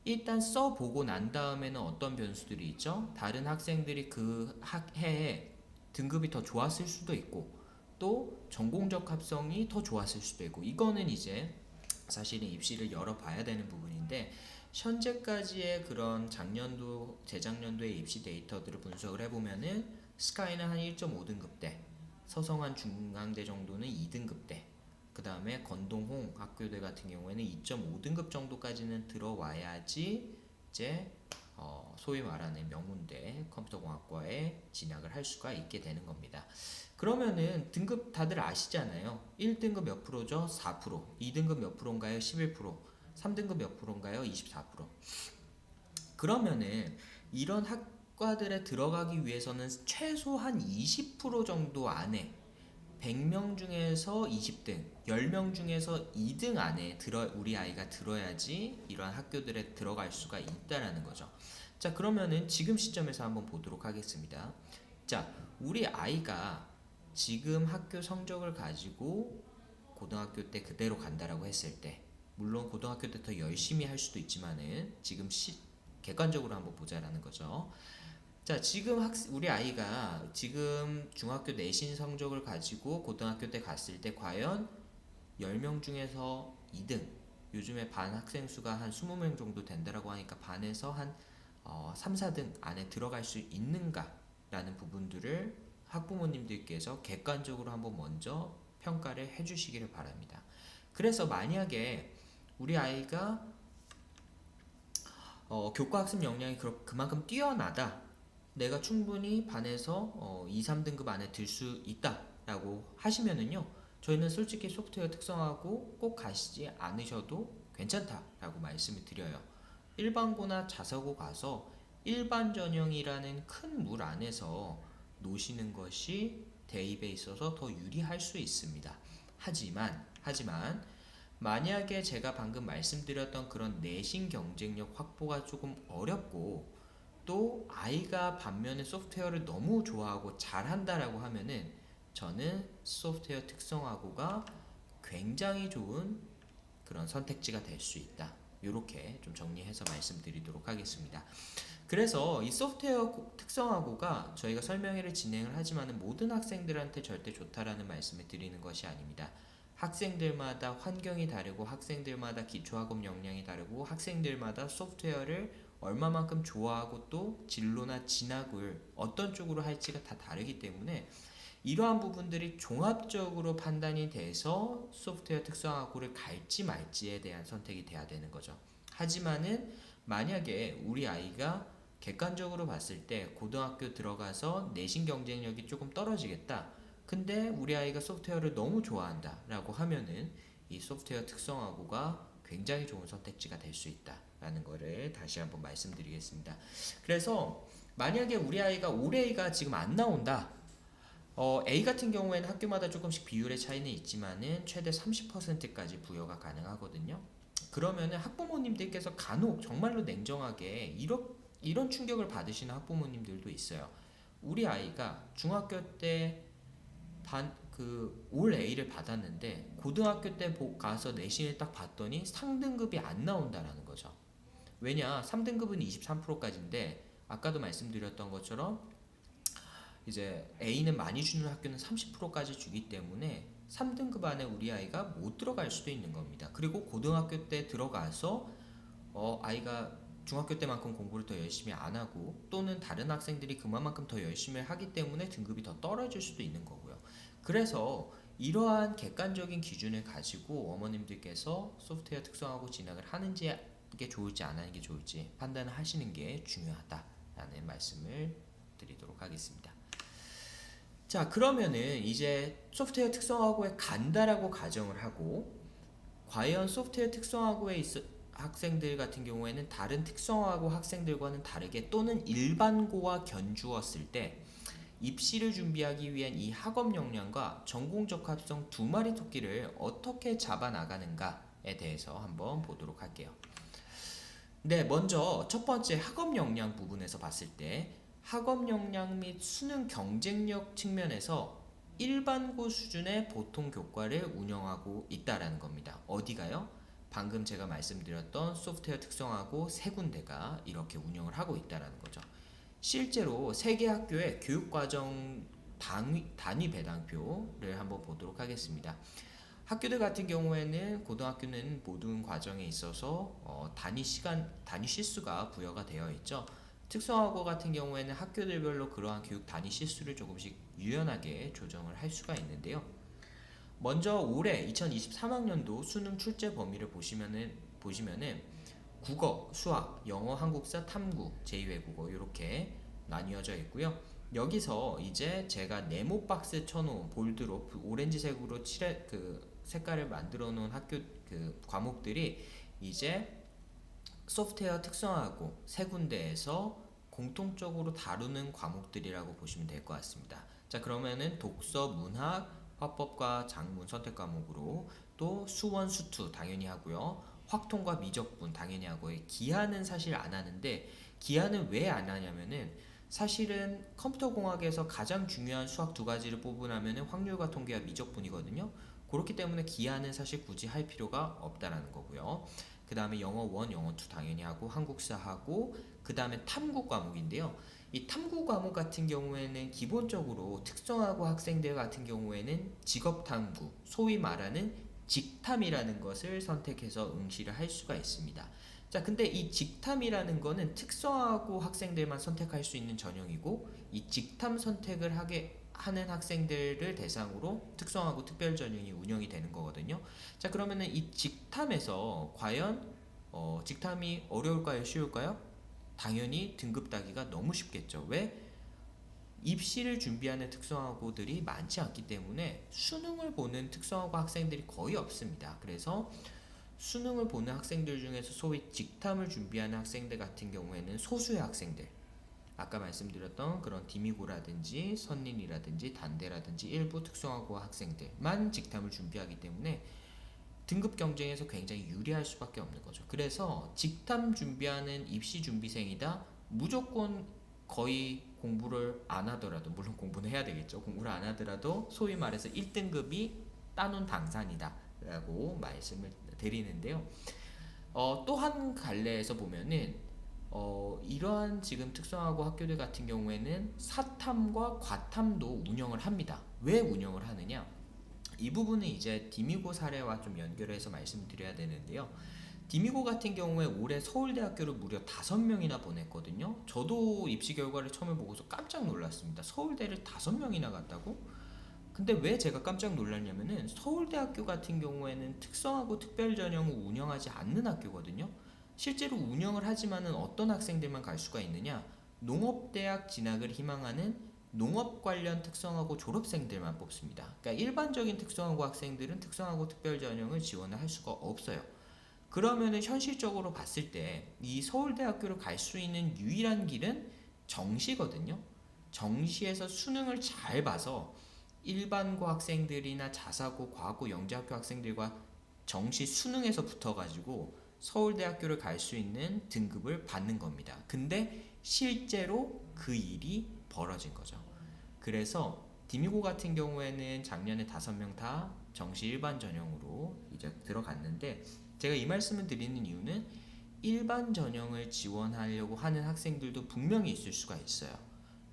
일단 써보고 난 다음에는 어떤 변수들이 있죠? 다른 학생들이 그 해에 등급이 더 좋았을 수도 있고 또 전공적 합성이 더 좋았을 수도 있고, 이거는 이제 사실은 입시를 열어봐야 되는 부분인데 현재까지의 그런 작년도 재작년도의 입시 데이터들을 분석을 해보면은 스카이는 한 1.5등급대, 서성한 중앙대 정도는 2등급대, 그 다음에 건동홍 학교대 같은 경우에는 2.5등급 정도까지는 들어와야지 이제 소위 말하는 명문대 컴퓨터공학과에 진학을 할 수가 있게 되는 겁니다. 그러면은 등급 다들 아시잖아요. 1등급 몇 프로죠? 4%. 2등급 몇 프로인가요? 11%. 3등급 몇 프로인가요? 24%. 그러면은 이런 학과들에 들어가기 위해서는 최소한 20% 정도 안에, 100명 중에서 20등, 10명 중에서 2등 안에 우리 아이가 들어야지 이러한 학교들에 들어갈 수가 있다라는 거죠. 자, 그러면은 지금 시점에서 한번 보도록 하겠습니다. 자, 우리 아이가 지금 학교 성적을 가지고 고등학교 때 그대로 간다라고 했을 때, 물론 고등학교 때 더 열심히 할 수도 있지만은 지금 객관적으로 한번 보자라는 거죠. 자, 지금 우리 아이가 지금 중학교 내신 성적을 가지고 고등학교 때 갔을 때 과연 10명 중에서 2등, 요즘에 반 학생 수가 한 20명 정도 된다라고 하니까 반에서 한 3, 4등 안에 들어갈 수 있는가라는 부분들을 학부모님들께서 객관적으로 한번 먼저 평가를 해주시기를 바랍니다. 그래서 만약에 우리 아이가 교과 학습 역량이 그만큼 뛰어나다, 내가 충분히 반에서 2, 3등급 안에 들 수 있다라고 하시면은요, 저희는 솔직히 소프트웨어 특성하고 꼭 가시지 않으셔도 괜찮다라고 말씀을 드려요. 일반고나 자사고 가서 일반 전형이라는 큰 물 안에서 노시는 것이 대입에 있어서 더 유리할 수 있습니다. 하지만 만약에 제가 방금 말씀드렸던 그런 내신 경쟁력 확보가 조금 어렵고 또 아이가 반면에 소프트웨어를 너무 좋아하고 잘한다라고 하면은 저는 소프트웨어 특성화고가 굉장히 좋은 그런 선택지가 될 수 있다. 이렇게 좀 정리해서 말씀드리도록 하겠습니다. 그래서 이 소프트웨어 특성화고가 저희가 설명회를 진행을 하지만 모든 학생들한테 절대 좋다라는 말씀을 드리는 것이 아닙니다. 학생들마다 환경이 다르고 학생들마다 기초학업 역량이 다르고 학생들마다 소프트웨어를 얼마만큼 좋아하고 또 진로나 진학을 어떤 쪽으로 할지가 다 다르기 때문에 이러한 부분들이 종합적으로 판단이 돼서 소프트웨어 특성화고를 갈지 말지에 대한 선택이 돼야 되는 거죠. 하지만은 만약에 우리 아이가 객관적으로 봤을 때 고등학교 들어가서 내신 경쟁력이 조금 떨어지겠다, 근데 우리 아이가 소프트웨어를 너무 좋아한다 라고 하면은 이 소프트웨어 특성화고가 굉장히 좋은 선택지가 될 수 있다 라는 거를 다시 한번 말씀드리겠습니다. 그래서 만약에 우리 아이가 올해가 지금 안 나온다. A 같은 경우에는 학교마다 조금씩 비율의 차이는 있지만은 최대 30%까지 부여가 가능하거든요. 그러면은 학부모님들께서 간혹 정말로 냉정하게 이런 충격을 받으시는 학부모님들도 있어요. 우리 아이가 중학교 때 올 A를 받았는데 고등학교 때 가서 내신을 딱 봤더니 상등급이 안 나온다라는 거죠. 왜냐, 3등급은 23%까지인데 아까도 말씀드렸던 것처럼 이제 A는 많이 주는 학교는 30%까지 주기 때문에 3등급 안에 우리 아이가 못 들어갈 수도 있는 겁니다. 그리고 고등학교 때 들어가서 아이가 중학교 때만큼 공부를 더 열심히 안 하고 또는 다른 학생들이 그만큼 더 열심히 하기 때문에 등급이 더 떨어질 수도 있는 거고요. 그래서 이러한 객관적인 기준을 가지고 어머님들께서 소프트웨어 특성화고 진학을 하는지 게 좋을지 안 하는 게 좋을지 판단을 하시는 게 중요하다라는 말씀을 드리도록 하겠습니다. 자, 그러면은 이제 소프트웨어 특성화고에 간다라고 가정을 하고 과연 소프트웨어 특성화고에 학생들 같은 경우에는 다른 특성화고 학생들과는 다르게 또는 일반고와 견주었을 때 입시를 준비하기 위한 이 학업 역량과 전공 적합성 두 마리 토끼를 어떻게 잡아 나가는가에 대해서 한번 보도록 할게요. 네, 먼저 첫 번째 학업 역량 부분에서 봤을 때 학업 역량 및 수능 경쟁력 측면에서 일반고 수준의 보통 교과를 운영하고 있다라는 겁니다. 어디가요? 방금 제가 말씀드렸던 소프트웨어 특성화고 세 군데가 이렇게 운영을 하고 있다라는 거죠. 실제로 세 개 학교의 교육과정 단위 배당표를 한번 보도록 하겠습니다. 학교들 같은 경우에는 고등학교는 모든 과정에 있어서 단위 실수가 부여가 되어 있죠. 특성화고 같은 경우에는 학교들별로 그러한 교육 단위 실수를 조금씩 유연하게 조정을 할 수가 있는데요. 먼저 올해 2023학년도 수능 출제 범위를 보시면은 국어, 수학, 영어, 한국사, 탐구, 제2외국어 이렇게 나뉘어져 있고요. 여기서 이제 제가 네모 박스 쳐놓은 볼드로 오렌지색으로 색깔을 만들어 놓은 학교 과목들이 이제 소프트웨어 특성화고 세 군데에서 공통적으로 다루는 과목들이라고 보시면 될 것 같습니다. 자, 그러면은 독서, 문학, 화법과 작문 선택 과목으로 또 수원, 수투 당연히 하고요. 확통과 미적분 당연히 하고요. 기하는 사실 안 하는데 기하는 왜 안 하냐면은 사실은 컴퓨터공학에서 가장 중요한 수학 두 가지를 뽑으라면 확률과 통계와 미적분이거든요. 그렇기 때문에 기하는 사실 굳이 할 필요가 없다라는 거고요. 그 다음에 영어 1, 영어 2 당연히 하고 한국사 하고 그 다음에 탐구 과목인데요. 이 탐구 과목 같은 경우에는 기본적으로 특성화고 학생들 같은 경우에는 직업탐구, 소위 말하는 직탐이라는 것을 선택해서 응시를 할 수가 있습니다. 자, 근데 이 직탐이라는 거는 특성화고 학생들만 선택할 수 있는 전형이고 이 직탐 선택을 하는 학생들을 대상으로 특성화고 특별 전형이 운영이 되는 거거든요. 자, 그러면은 이 직탐에서 과연 직탐이 어려울까요? 쉬울까요? 당연히 등급 따기가 너무 쉽겠죠. 왜? 입시를 준비하는 특성화고들이 많지 않기 때문에 수능을 보는 특성화고 학생들이 거의 없습니다. 그래서 수능을 보는 학생들 중에서 소위 직탐을 준비하는 학생들 같은 경우에는 소수의 학생들, 아까 말씀드렸던 그런 디미고라든지 선린이라든지 단대라든지 일부 특성화고 학생들만 직탐을 준비하기 때문에 등급 경쟁에서 굉장히 유리할 수밖에 없는 거죠. 그래서 직탐 준비하는 입시 준비생이다 무조건 거의 공부를 안 하더라도, 물론 공부는 해야 되겠죠. 공부를 안 하더라도 소위 말해서 1등급이 따놓은 당산이다 라고 말씀을 드리는데요. 또 한 갈래에서 보면은 이러한 지금 특성화고 학교들 같은 경우에는 사탐과 과탐도 운영을 합니다. 왜 운영을 하느냐? 이 부분은 이제 디미고 사례와 좀 연결해서 말씀드려야 되는데요. 디미고 같은 경우에 올해 서울대학교를 무려 5명이나 보냈거든요. 저도 입시 결과를 처음에 보고서 깜짝 놀랐습니다. 서울대를 5명이나 갔다고? 근데 왜 제가 깜짝 놀랐냐면은 서울대학교 같은 경우에는 특성화고 특별전형을 운영하지 않는 학교거든요. 실제로 운영을 하지만은 어떤 학생들만 갈 수가 있느냐? 농업대학 진학을 희망하는 농업 관련 특성화고 졸업생들만 뽑습니다. 그러니까 일반적인 특성화고 학생들은 특성화고 특별전형을 지원을 할 수가 없어요. 그러면은 현실적으로 봤을 때 이 서울대학교를 갈 수 있는 유일한 길은 정시거든요. 정시에서 수능을 잘 봐서 일반고 학생들이나 자사고, 과학고, 영재학교 학생들과 정시 수능에서 붙어가지고 서울대학교를 갈 수 있는 등급을 받는 겁니다. 근데 실제로 그 일이 벌어진 거죠. 그래서 디미고 같은 경우에는 작년에 5명 다 정시 일반 전형으로 이제 들어갔는데, 제가 이 말씀을 드리는 이유는 일반 전형을 지원하려고 하는 학생들도 분명히 있을 수가 있어요.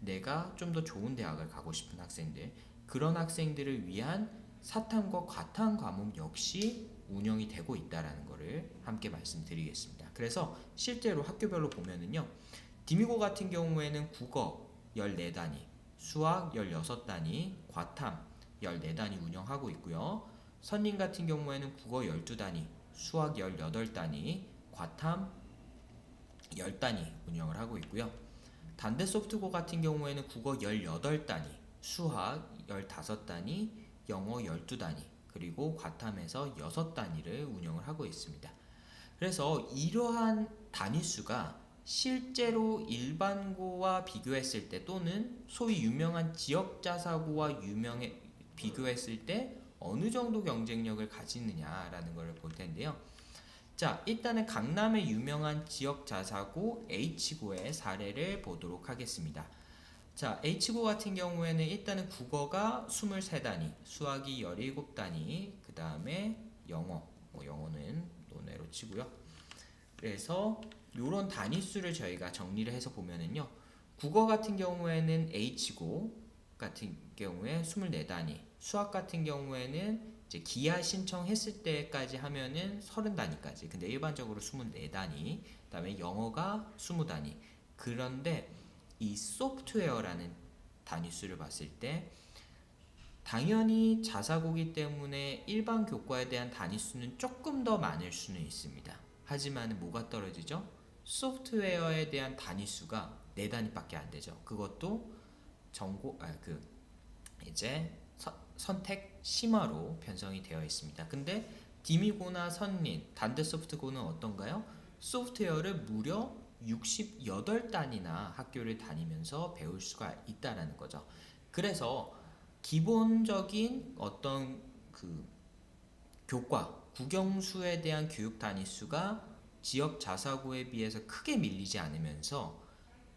내가 좀 더 좋은 대학을 가고 싶은 학생들, 그런 학생들을 위한 사탐과 과탐 과목 역시 운영이 되고 있다는 것을 함께 말씀드리겠습니다. 그래서 실제로 학교별로 보면은요, 디미고 같은 경우에는 국어 14단위, 수학 16단위, 과탐 14단위 운영하고 있고요. 선림 같은 경우에는 국어 12단위, 수학 18단위, 과탐 10단위 운영을 하고 있고요. 단대소프트고 같은 경우에는 국어 18단위, 수학 15단위, 영어 12단위, 그리고 과탐에서 6단위를 운영을 하고 있습니다. 그래서 이러한 단위수가 실제로 일반고와 비교했을 때, 또는 소위 유명한 지역자사고와 비교했을 때 어느 정도 경쟁력을 가지느냐라는 걸 볼 텐데요. 자, 일단은 강남의 유명한 지역자사고 H고의 사례를 보도록 하겠습니다. 자, H고 같은 경우에는 일단은 국어가 23단위, 수학이 17단위, 그 다음에 영어는 논외로 치고요. 그래서 이런 단위수를 저희가 정리를 해서 보면은요, 국어 같은 경우에는 H고 같은 경우에 24단위, 수학 같은 경우에는 이제 기하 신청했을 때까지 하면은 30단위까지, 근데 일반적으로 24단위, 그 다음에 영어가 20단위. 그런데 이 소프트웨어라는 단위수를 봤을 때 당연히 자사고기 때문에 일반 교과에 대한 단위수는 조금 더 많을 수는 있습니다. 하지만 뭐가 떨어지죠? 소프트웨어에 대한 단위수가 4단위밖에 안 되죠. 그것도 이제 선택 심화로 편성이 되어 있습니다. 근데 디미고나 선린, 단대소프트고는 어떤가요? 소프트웨어를 무려 68단이나 학교를 다니면서 배울 수가 있다라는 거죠. 그래서 기본적인 어떤 그 교과, 국영수에 대한 교육 단위수가 지역 자사고에 비해서 크게 밀리지 않으면서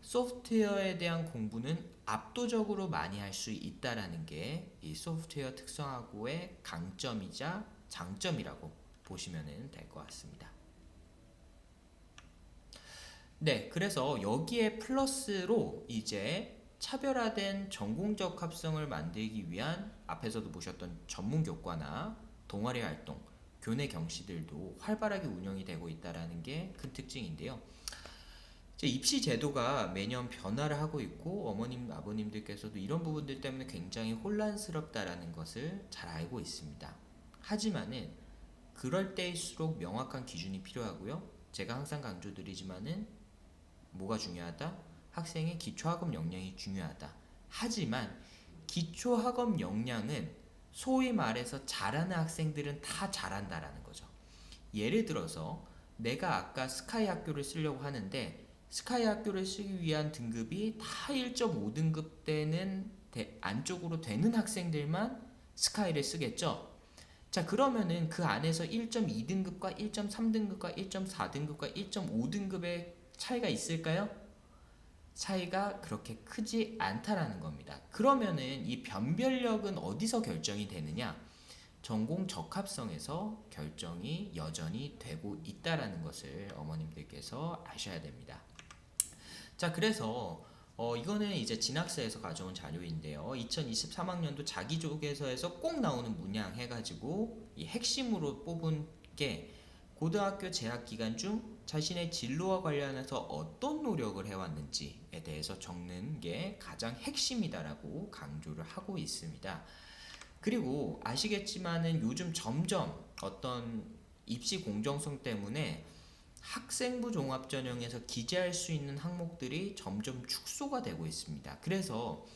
소프트웨어에 대한 공부는 압도적으로 많이 할 수 있다라는 게 이 소프트웨어 특성화고의 강점이자 장점이라고 보시면 될 것 같습니다. 네, 그래서 여기에 플러스로 이제 차별화된 전공적 합성을 만들기 위한 앞에서도 보셨던 전문 교과나 동아리 활동, 교내 경시들도 활발하게 운영이 되고 있다는 게 큰 특징인데요. 입시 제도가 매년 변화를 하고 있고 어머님, 아버님들께서도 이런 부분들 때문에 굉장히 혼란스럽다라는 것을 잘 알고 있습니다. 하지만은 그럴 때일수록 명확한 기준이 필요하고요. 제가 항상 강조드리지만은 뭐가 중요하다? 학생의 기초학업 역량이 중요하다. 하지만 기초학업 역량은 소위 말해서 잘하는 학생들은 다 잘한다라는 거죠. 예를 들어서 내가 아까 스카이 학교를 쓰려고 하는데 스카이 학교를 쓰기 위한 등급이 다 1.5등급 되는 안쪽으로 되는 학생들만 스카이를 쓰겠죠. 자, 그러면은 그 안에서 1.2등급과 1.3등급과 1.4등급과 1.5등급의 차이가 있을까요? 차이가 그렇게 크지 않다라는 겁니다. 그러면은 이 변별력은 어디서 결정이 되느냐? 전공 적합성에서 결정이 여전히 되고 있다라는 것을 어머님들께서 아셔야 됩니다. 자, 그래서 이거는 이제 진학사에서 가져온 자료인데요. 2023학년도 자기조계서에서 꼭 나오는 문양 해가지고 이 핵심으로 뽑은 게 고등학교 재학 기간 중 자신의 진로와 관련해서 어떤 노력을 해왔는지에 대해서 적는 게 가장 핵심이다라고 강조를 하고 있습니다. 그리고 아시겠지만은 요즘 점점 어떤 입시 공정성 때문에 학생부 종합전형에서 기재할 수 있는 항목들이 점점 축소가 되고 있습니다. 그래서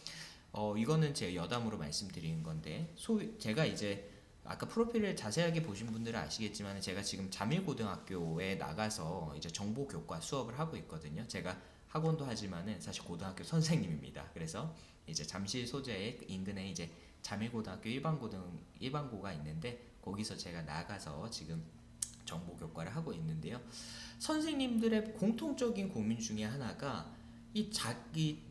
이거는 제가 여담으로 말씀드리는 건데, 제가 이제 아까 프로필을 자세하게 보신 분들은 아시겠지만 제가 지금 자밀고등학교에 나가서 이제 정보교과 수업을 하고 있거든요. 제가 학원도 하지만은 사실 고등학교 선생님입니다. 그래서 이제 잠실 소재의 인근에 이제 잠일고등학교 일반고가 있는데 거기서 제가 나가서 지금 정보 교과를 하고 있는데요. 선생님들의 공통적인 고민 중에 하나가 이 자기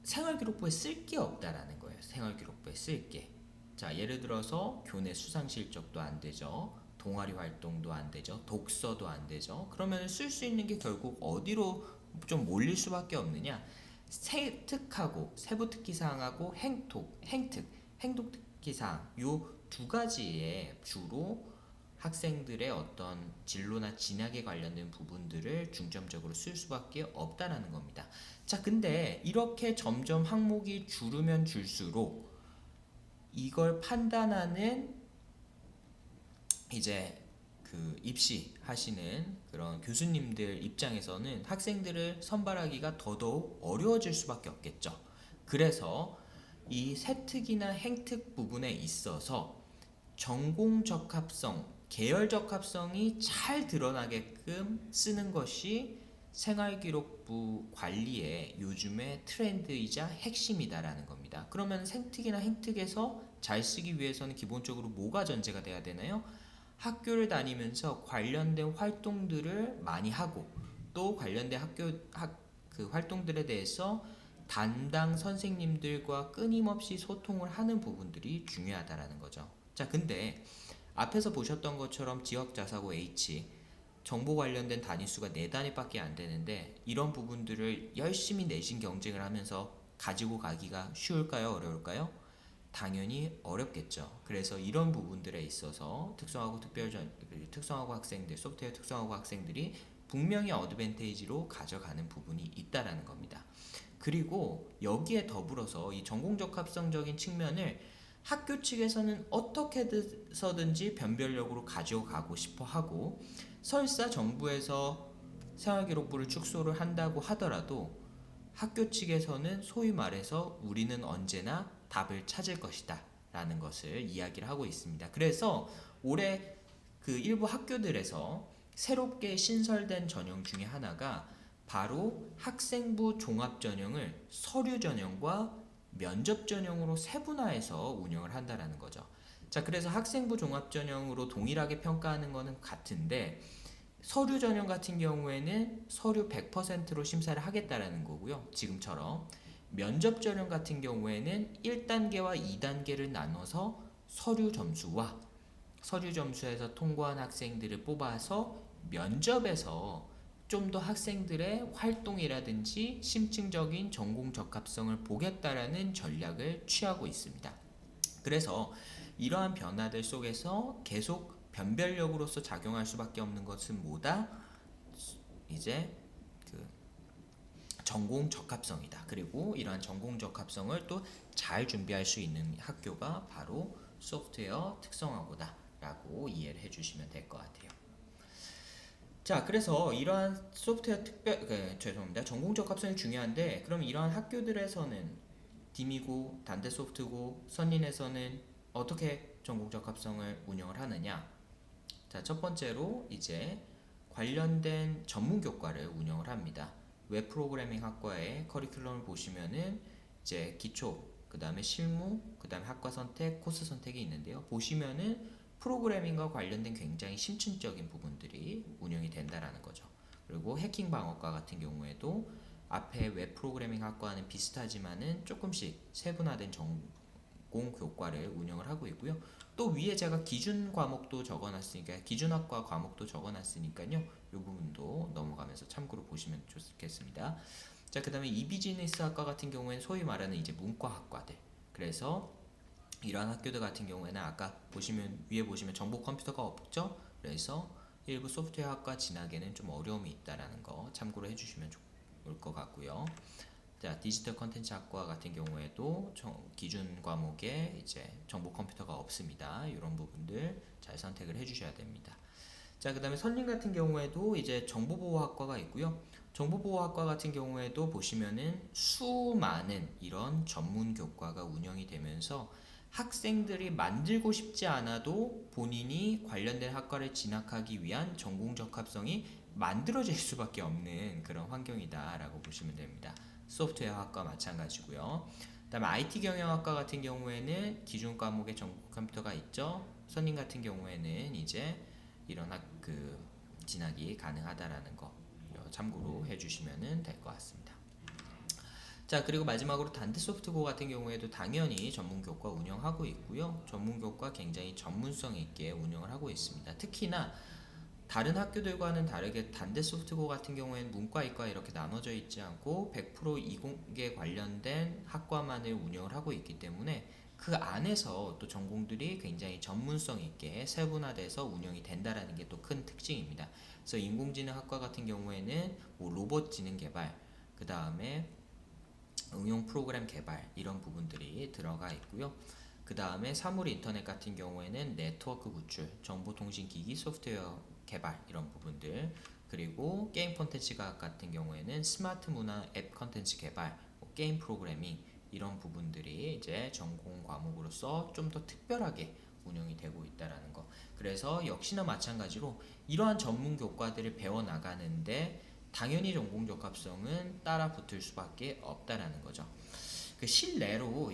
생활기록부에 쓸 게 없다라는 거예요. 생활기록부에 쓸 게. 자, 예를 들어서 교내 수상 실적도 안 되죠. 동아리 활동도 안 되죠. 독서도 안 되죠. 그러면 쓸 수 있는 게 결국 어디로 좀 몰릴 수밖에 없느냐? 특하고 세부 특기 사항하고 행독 특기 사항 요 두 가지에 주로 학생들의 어떤 진로나 진학에 관련된 부분들을 중점적으로 쓸 수밖에 없다라는 겁니다. 자, 근데 이렇게 점점 항목이 줄으면 줄수록 이걸 판단하는 이제 그 입시하시는 그런 교수님들 입장에서는 학생들을 선발하기가 더더욱 어려워질 수밖에 없겠죠. 그래서 이 세특이나 행특 부분에 있어서 전공 적합성, 계열 적합성이 잘 드러나게끔 쓰는 것이 생활기록부 관리의 요즘의 트렌드이자 핵심이다라는 겁니다. 그러면 생특이나 행특에서 잘 쓰기 위해서는 기본적으로 뭐가 전제가 돼야 되나요? 학교를 다니면서 관련된 활동들을 많이 하고 또 관련된 그 활동들에 대해서 담당 선생님들과 끊임없이 소통을 하는 부분들이 중요하다라는 거죠. 자, 근데 앞에서 보셨던 것처럼 지역자사고 H 정보 관련된 단위수가 4단위밖에 안 되는데 이런 부분들을 열심히 내신 경쟁을 하면서 가지고 가기가 쉬울까요? 어려울까요? 당연히 어렵겠죠. 그래서 이런 부분들에 있어서 특성화고 학생들, 소프트웨어 특성화고 학생들이 분명히 어드밴테이지로 가져가는 부분이 있다라는 겁니다. 그리고 여기에 더불어서 이 전공적합성적인 측면을 학교 측에서는 어떻게 해서든지 변별력으로 가져가고 싶어 하고 설사 정부에서 생활기록부를 축소를 한다고 하더라도 학교 측에서는 소위 말해서 우리는 언제나 답을 찾을 것이다 라는 것을 이야기를 하고 있습니다. 그래서 올해 그 일부 학교들에서 새롭게 신설된 전형 중에 하나가 바로 학생부 종합전형을 서류전형과 면접전형으로 세분화해서 운영을 한다라는 거죠. 자, 그래서 학생부 종합전형으로 동일하게 평가하는 것은 같은데 서류 전형 같은 경우에는 서류 100%로 심사를 하겠다라는 거고요. 지금처럼 면접 전형 같은 경우에는 1단계와 2단계를 나눠서 서류 점수에서 통과한 학생들을 뽑아서 면접에서 좀 더 학생들의 활동이라든지 심층적인 전공 적합성을 보겠다라는 전략을 취하고 있습니다. 그래서 이러한 변화들 속에서 계속 변별력으로서 작용할 수밖에 없는 것은 뭐다? 이제 그 전공 적합성이다. 그리고 이러한 전공 적합성을 또 잘 준비할 수 있는 학교가 바로 소프트웨어 특성화고다 라고 이해를 해주시면 될 것 같아요. 자, 그래서 이러한 소프트웨어 전공 적합성이 중요한데 그럼 이러한 학교들에서는 디미고, 단대소프트고, 선린에서는 어떻게 전공 적합성을 운영을 하느냐? 자, 첫 번째로 이제 관련된 전문 교과를 운영을 합니다. 웹 프로그래밍 학과의 커리큘럼을 보시면은 이제 기초, 그 다음에 실무, 그 다음에 학과 선택, 코스 선택이 있는데요. 보시면은 프로그래밍과 관련된 굉장히 심층적인 부분들이 운영이 된다라는 거죠. 그리고 해킹 방어과 같은 경우에도 앞에 웹 프로그래밍 학과는 비슷하지만은 조금씩 세분화된 전공 교과를 운영을 하고 있고요. 또 위에 제가 기준 과목도 적어놨으니까 기준학과 과목도 적어놨으니까요. 이 부분도 넘어가면서 참고로 보시면 좋겠습니다. 자, 그 다음에 이비즈니스 학과 같은 경우에는 소위 말하는 이제 문과 학과들. 그래서 이러한 학교들 같은 경우에는 아까 위에 보시면 정보 컴퓨터가 없죠. 그래서 일부 소프트웨어 학과 진학에는 좀 어려움이 있다라는 거 참고로 해주시면 좋을 것 같고요. 자, 디지털 컨텐츠 학과 같은 경우에도 기준 과목에 이제 정보 컴퓨터가 없습니다. 이런 부분들 잘 선택을 해주셔야 됩니다. 자, 그 다음에 선림 같은 경우에도 이제 정보보호학과가 있고요. 정보보호학과 같은 경우에도 보시면은 수많은 이런 전문 교과가 운영이 되면서 학생들이 만들고 싶지 않아도 본인이 관련된 학과를 진학하기 위한 전공 적합성이 만들어질 수밖에 없는 그런 환경이다라고 보시면 됩니다. 소프트웨어학과 마찬가지고요. 그다음에 IT 경영학과 같은 경우에는 기존 과목에 전공 컴퓨터가 있죠. 선임 같은 경우에는 이제 이런 진학이 가능하다라는 거 참고로 해주시면 될 것 같습니다. 자, 그리고 마지막으로 단대소프트고 같은 경우에도 당연히 전문교과 운영하고 있고요. 전문교과 굉장히 전문성 있게 운영을 하고 있습니다. 특히나 다른 학교들과는 다르게 단대소프트고 같은 경우에는 문과, 이과 이렇게 나눠져 있지 않고 100% 이공계 관련된 학과만을 운영을 하고 있기 때문에 그 안에서 또 전공들이 굉장히 전문성 있게 세분화돼서 운영이 된다라는 게 또 큰 특징입니다. 그래서 인공지능학과 같은 경우에는 뭐 로봇 지능 개발, 그 다음에 응용 프로그램 개발 이런 부분들이 들어가 있고요. 그 다음에 사물 인터넷 같은 경우에는 네트워크 구축, 정보통신기기 소프트웨어 개발 이런 부분들, 그리고 게임 콘텐츠학 같은 경우에는 스마트 문화 앱 콘텐츠 개발, 게임 프로그래밍 이런 부분들이 이제 전공 과목으로서 좀 더 특별하게 운영이 되고 있다라는 거. 그래서 역시나 마찬가지로 이러한 전문 교과들을 배워 나가는데 당연히 전공 적합성은 따라 붙을 수밖에 없다라는 거죠. 그 실례로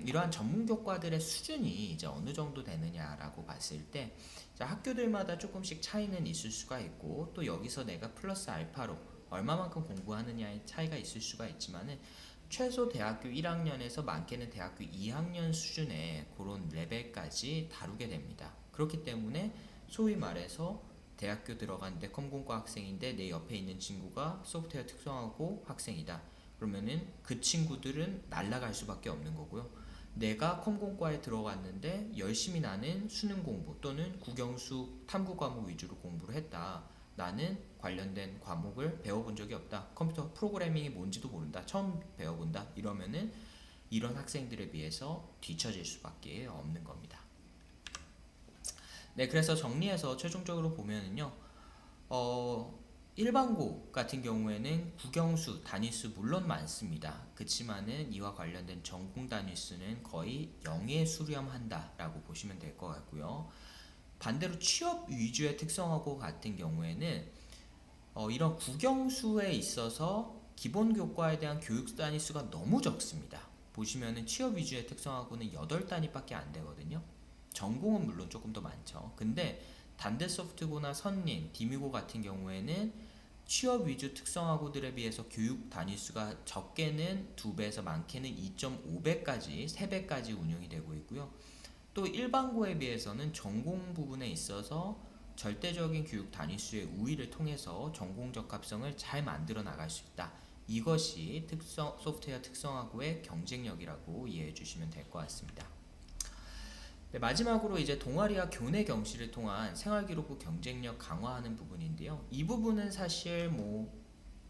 이러한 전문 교과들의 수준이 이제 어느 정도 되느냐라고 봤을 때, 자, 학교들마다 조금씩 차이는 있을 수가 있고, 또 여기서 내가 플러스 알파로 얼마만큼 공부하느냐의 차이가 있을 수가 있지만은 최소 대학교 1학년에서 많게는 대학교 2학년 수준의 그런 레벨까지 다루게 됩니다. 그렇기 때문에 소위 말해서 대학교 들어갔는데 컴공과 학생인데 내 옆에 있는 친구가 소프트웨어 특성화고 학생이다. 그러면은 그 친구들은 날아갈 수밖에 없는 거고요. 내가 컴공과에 들어갔는데 열심히 나는 수능 공부 또는 국영수 탐구 과목 위주로 공부를 했다. 나는 관련된 과목을 배워본 적이 없다. 컴퓨터 프로그래밍이 뭔지도 모른다. 처음 배워본다. 이러면은 이런 학생들에 비해서 뒤처질 수밖에 없는 겁니다. 네, 그래서 정리해서 최종적으로 보면은요, 일반고 같은 경우에는 국영수 단위수 물론 많습니다. 그치만은 이와 관련된 전공 단위수는 거의 0에 수렴한다 라고 보시면 될 것 같고요. 반대로 취업 위주의 특성화고 같은 경우에는 이런 국영수에 있어서 기본 교과에 대한 교육 단위수가 너무 적습니다. 보시면은 취업 위주의 특성화고는 8단위밖에 안 되거든요. 전공은 물론 조금 더 많죠. 근데 단대소프트고나 선림, 디미고 같은 경우에는 취업 위주 특성화고들에 비해서 교육 단위수가 적게는 2배에서 많게는 2.5배까지, 3배까지 운영이 되고 있고요. 또 일반고에 비해서는 전공 부분에 있어서 절대적인 교육 단위수의 우위를 통해서 전공 적합성을 잘 만들어 나갈 수 있다. 이것이 소프트웨어 특성화고의 경쟁력이라고 이해해 주시면 될 것 같습니다. 네, 마지막으로 이제 동아리와 교내 경시를 통한 생활기록부 경쟁력 강화하는 부분인데요. 이 부분은 사실 뭐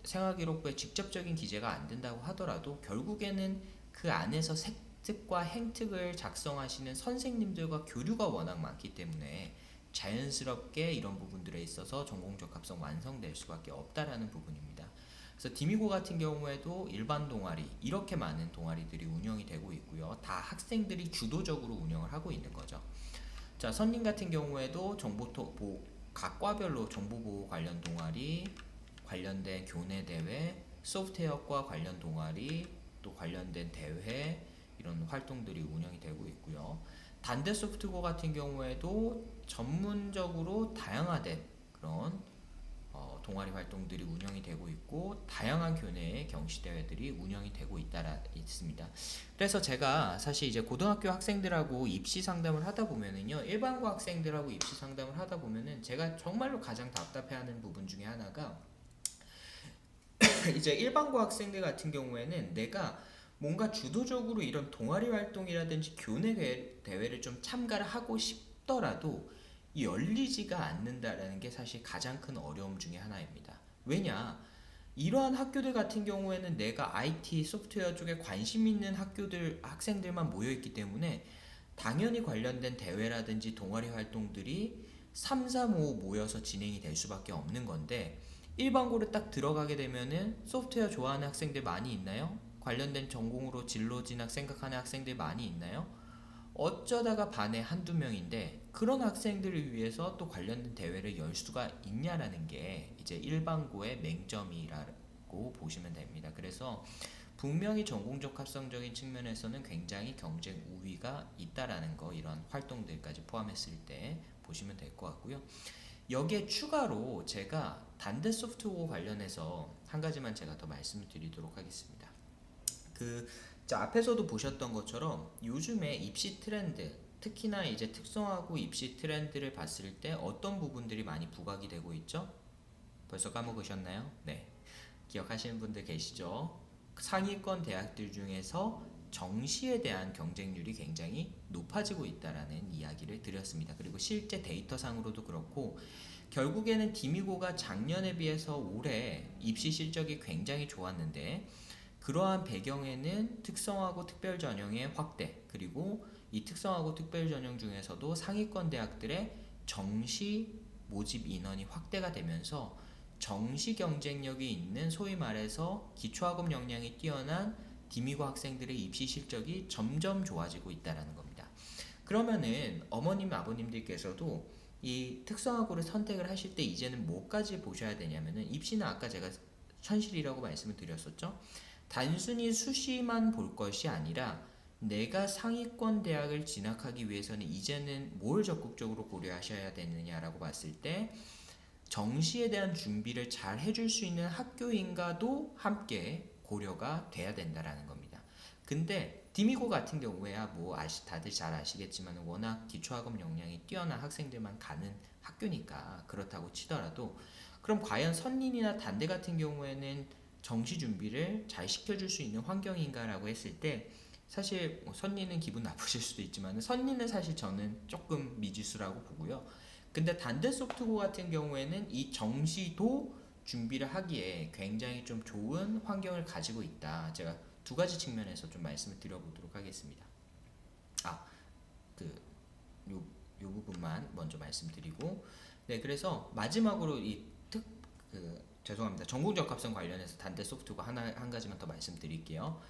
생활기록부에 직접적인 기재가 안 된다고 하더라도 결국에는 그 안에서 획특과 행특을 작성하시는 선생님들과 교류가 워낙 많기 때문에 자연스럽게 이런 부분들에 있어서 전공적 합성 완성될 수밖에 없다라는 부분입니다. 그래서 디미고 같은 경우에도 일반 동아리 이렇게 많은 동아리들이 운영이 되고 있고요. 다 학생들이 주도적으로 운영을 하고 있는 거죠. 자, 선림 같은 경우에도 각 과별로 정보보호 관련 동아리, 관련된 교내 대회, 소프트웨어과 관련 동아리, 또 관련된 대회 이런 활동들이 운영이 되고 있고요. 단대 소프트고 같은 경우에도 전문적으로 다양화된 그런 동아리 활동들이 운영이 되고 있고 다양한 교내의 경시대회들이 운영이 되고 있습니다. 그래서 제가 사실 이제 고등학교 학생들하고 입시 상담을 하다 보면은요, 일반고 학생들하고 입시 상담을 하다 보면은 제가 정말로 가장 답답해하는 부분 중에 하나가 이제 일반고 학생들 같은 경우에는 내가 뭔가 주도적으로 이런 동아리 활동이라든지 교내 대회를 좀 참가를 하고 싶더라도 열리지가 않는다라는 게 사실 가장 큰 어려움 중에 하나입니다. 왜냐? 이러한 학교들 같은 경우에는 내가 IT 소프트웨어 쪽에 관심 있는 학생들만 모여있기 때문에 당연히 관련된 대회라든지 동아리 활동들이 3, 4, 5 모여서 진행이 될 수밖에 없는 건데 일반고를 딱 들어가게 되면은 소프트웨어 좋아하는 학생들 많이 있나요? 관련된 전공으로 진로 진학 생각하는 학생들 많이 있나요? 어쩌다가 반에 한두 명인데 그런 학생들을 위해서 또 관련된 대회를 열 수가 있냐라는 게 이제 일반고의 맹점이라고 보시면 됩니다. 그래서 분명히 전공적 합성적인 측면에서는 굉장히 경쟁 우위가 있다라는 거, 이런 활동들까지 포함했을 때 보시면 될 것 같고요. 여기에 추가로 제가 단대 소프트웨어 관련해서 한 가지만 제가 더 말씀을 드리도록 하겠습니다. 앞에서도 보셨던 것처럼 요즘에 입시 트렌드, 특히나 이제 특성화고 입시 트렌드를 봤을 때 어떤 부분들이 많이 부각이 되고 있죠? 벌써 까먹으셨나요? 네. 기억하시는 분들 계시죠? 상위권 대학들 중에서 정시에 대한 경쟁률이 굉장히 높아지고 있다라는 이야기를 드렸습니다. 그리고 실제 데이터상으로도 그렇고 결국에는 디미고가 작년에 비해서 올해 입시 실적이 굉장히 좋았는데 그러한 배경에는 특성화고 특별전형의 확대, 그리고 이 특성화고 특별전형 중에서도 상위권 대학들의 정시 모집 인원이 확대가 되면서 정시 경쟁력이 있는, 소위 말해서 기초학업 역량이 뛰어난 디미고 학생들의 입시 실적이 점점 좋아지고 있다는 겁니다. 그러면은 어머님, 아버님들께서도 이 특성화고를 선택을 하실 때 이제는 뭐까지 보셔야 되냐면은, 입시는 아까 제가 현실이라고 말씀을 드렸었죠. 단순히 수시만 볼 것이 아니라 내가 상위권 대학을 진학하기 위해서는 이제는 뭘 적극적으로 고려하셔야 되느냐라고 봤을 때 정시에 대한 준비를 잘 해줄 수 있는 학교인가도 함께 고려가 돼야 된다라는 겁니다. 근데 디미고 같은 경우에야 다들 잘 아시겠지만 워낙 기초학업 역량이 뛰어난 학생들만 가는 학교니까 그렇다고 치더라도, 그럼 과연 선린이나 단대 같은 경우에는 정시 준비를 잘 시켜줄 수 있는 환경인가라고 했을 때, 사실 선린은 기분 나쁘실 수도 있지만 선린은 사실 저는 조금 미지수라고 보고요. 근데 단대 소프트고 같은 경우에는 이 정시도 준비를 하기에 굉장히 좀 좋은 환경을 가지고 있다. 제가 두 가지 측면에서 좀 말씀을 드려보도록 하겠습니다. 요, 요 부분만 먼저 말씀드리고, 네, 그래서 마지막으로 죄송합니다. 전공적 합성 관련해서 단대 소프트고 한 가지만 더 말씀드릴게요.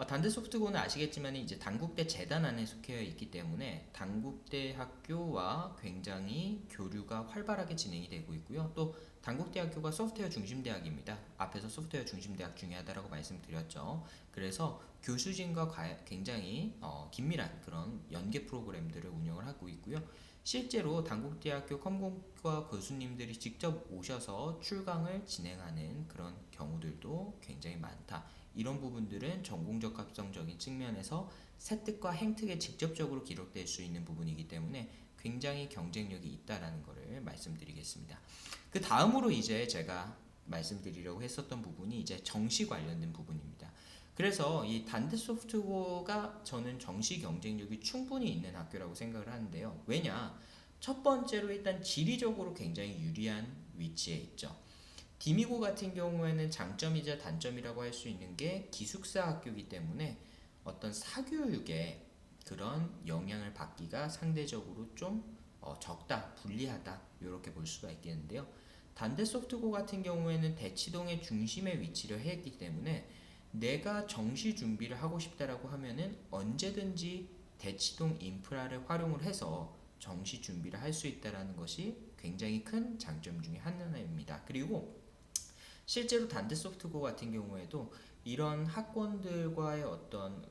단대 소프트고는 아시겠지만 이제 단국대 재단 안에 속해 있기 때문에 단국대 학교와 굉장히 교류가 활발하게 진행이 되고 있고요. 또 단국대 학교가 소프트웨어 중심 대학입니다. 앞에서 소프트웨어 중심 대학 중에 하나라고 말씀드렸죠. 그래서 교수진과 굉장히 긴밀한 그런 연계 프로그램들을 운영을 하고 있고요. 실제로 단국대학교 컴공과 교수님들이 직접 오셔서 출강을 진행하는 그런 경우들도 굉장히 많다. 이런 부분들은 전공적 합성적인 측면에서 세특과 행특에 직접적으로 기록될 수 있는 부분이기 때문에 굉장히 경쟁력이 있다라는 것을 말씀드리겠습니다. 그 다음으로 이제 제가 말씀드리려고 했었던 부분이 이제 정시 관련된 부분입니다. 그래서 이 단대 소프트웨어가 저는 정시 경쟁력이 충분히 있는 학교라고 생각을 하는데요. 왜냐? 첫 번째로 일단 지리적으로 굉장히 유리한 위치에 있죠. 디미고 같은 경우에는 장점이자 단점이라고 할 수 있는 게 기숙사 학교이기 때문에 어떤 사교육에 그런 영향을 받기가 상대적으로 좀 적다, 불리하다, 이렇게 볼 수가 있겠는데요. 단대 소프트고 같은 경우에는 대치동의 중심에 위치를 했기 때문에 내가 정시 준비를 하고 싶다라고 하면은 언제든지 대치동 인프라를 활용을 해서 정시 준비를 할 수 있다라는 것이 굉장히 큰 장점 중에 하나입니다. 그리고 실제로 단대 소프트고 같은 경우에도 이런 학원들과의 어떤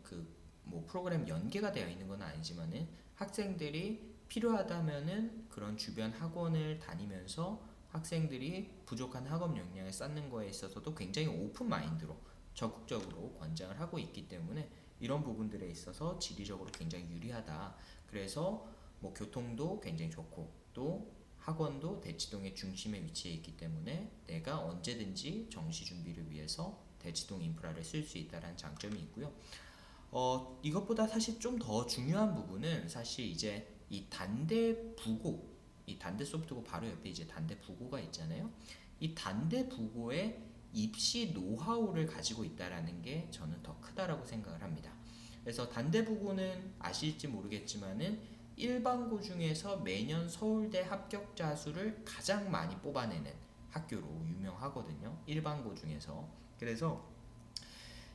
프로그램 연계가 되어 있는 건 아니지만은 학생들이 필요하다면은 그런 주변 학원을 다니면서 학생들이 부족한 학업 역량을 쌓는 거에 있어서도 굉장히 오픈 마인드로 적극적으로 권장을 하고 있기 때문에 이런 부분들에 있어서 지리적으로 굉장히 유리하다. 그래서 교통도 굉장히 좋고 또 학원도 대치동의 중심에 위치해 있기 때문에 내가 언제든지 정시 준비를 위해서 대치동 인프라를 쓸 수 있다는 장점이 있고요. 이것보다 사실 좀 더 중요한 부분은 사실 이제 이 단대 부고, 이 단대 소프트고 바로 옆에 이제 단대 부고가 있잖아요. 이 단대 부고의 입시 노하우를 가지고 있다라는 게 저는 더 크다라고 생각을 합니다. 그래서 단대 부고는 아실지 모르겠지만은 일반고 중에서 매년 서울대 합격자 수를 가장 많이 뽑아내는 학교로 유명하거든요. 일반고 중에서. 그래서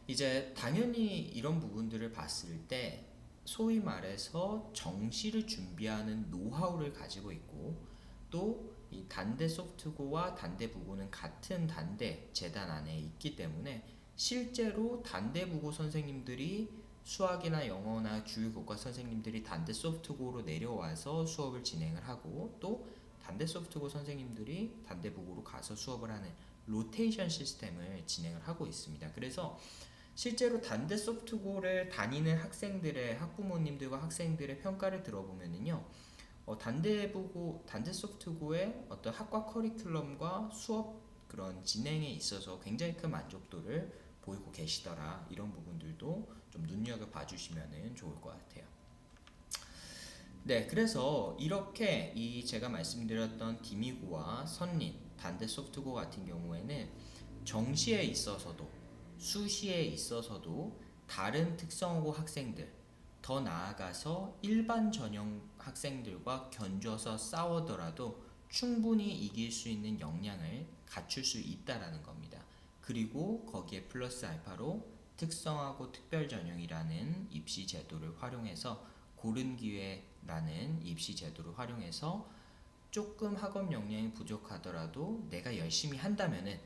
이제 당연히 이런 부분들을 봤을 때 소위 말해서 정시를 준비하는 노하우를 가지고 있고, 또 이 단대 소프트고와 단대 부고는 같은 단대 재단 안에 있기 때문에 실제로 단대 부고 선생님들이 수학이나 영어나 주요 교과 선생님들이 단대 소프트고로 내려와서 수업을 진행을 하고, 또 단대 소프트고 선생님들이 단대 부고로 가서 수업을 하는 로테이션 시스템을 진행을 하고 있습니다. 그래서 실제로 단대 소프트고를 다니는 학생들의 학부모님들과 학생들의 평가를 들어보면은요, 단대 소프트고의 어떤 학과 커리큘럼과 수업 그런 진행에 있어서 굉장히 큰 만족도를 보이고 계시더라. 이런 부분들도 좀 눈여겨봐 주시면 좋을 것 같아요. 네, 그래서 이렇게 이 제가 말씀드렸던 디미고와 선린, 단대 소프트고 같은 경우에는 정시에 있어서도 수시에 있어서도 다른 특성고 학생들, 더 나아가서 일반 전형 학생들과 견줘서 싸우더라도 충분히 이길 수 있는 역량을 갖출 수 있다라는 겁니다. 그리고 거기에 플러스 알파로 특성화고 특별전형이라는 입시 제도를 활용해서 고른 기회라는 입시 제도를 활용해서 조금 학업 역량이 부족하더라도 내가 열심히 한다면은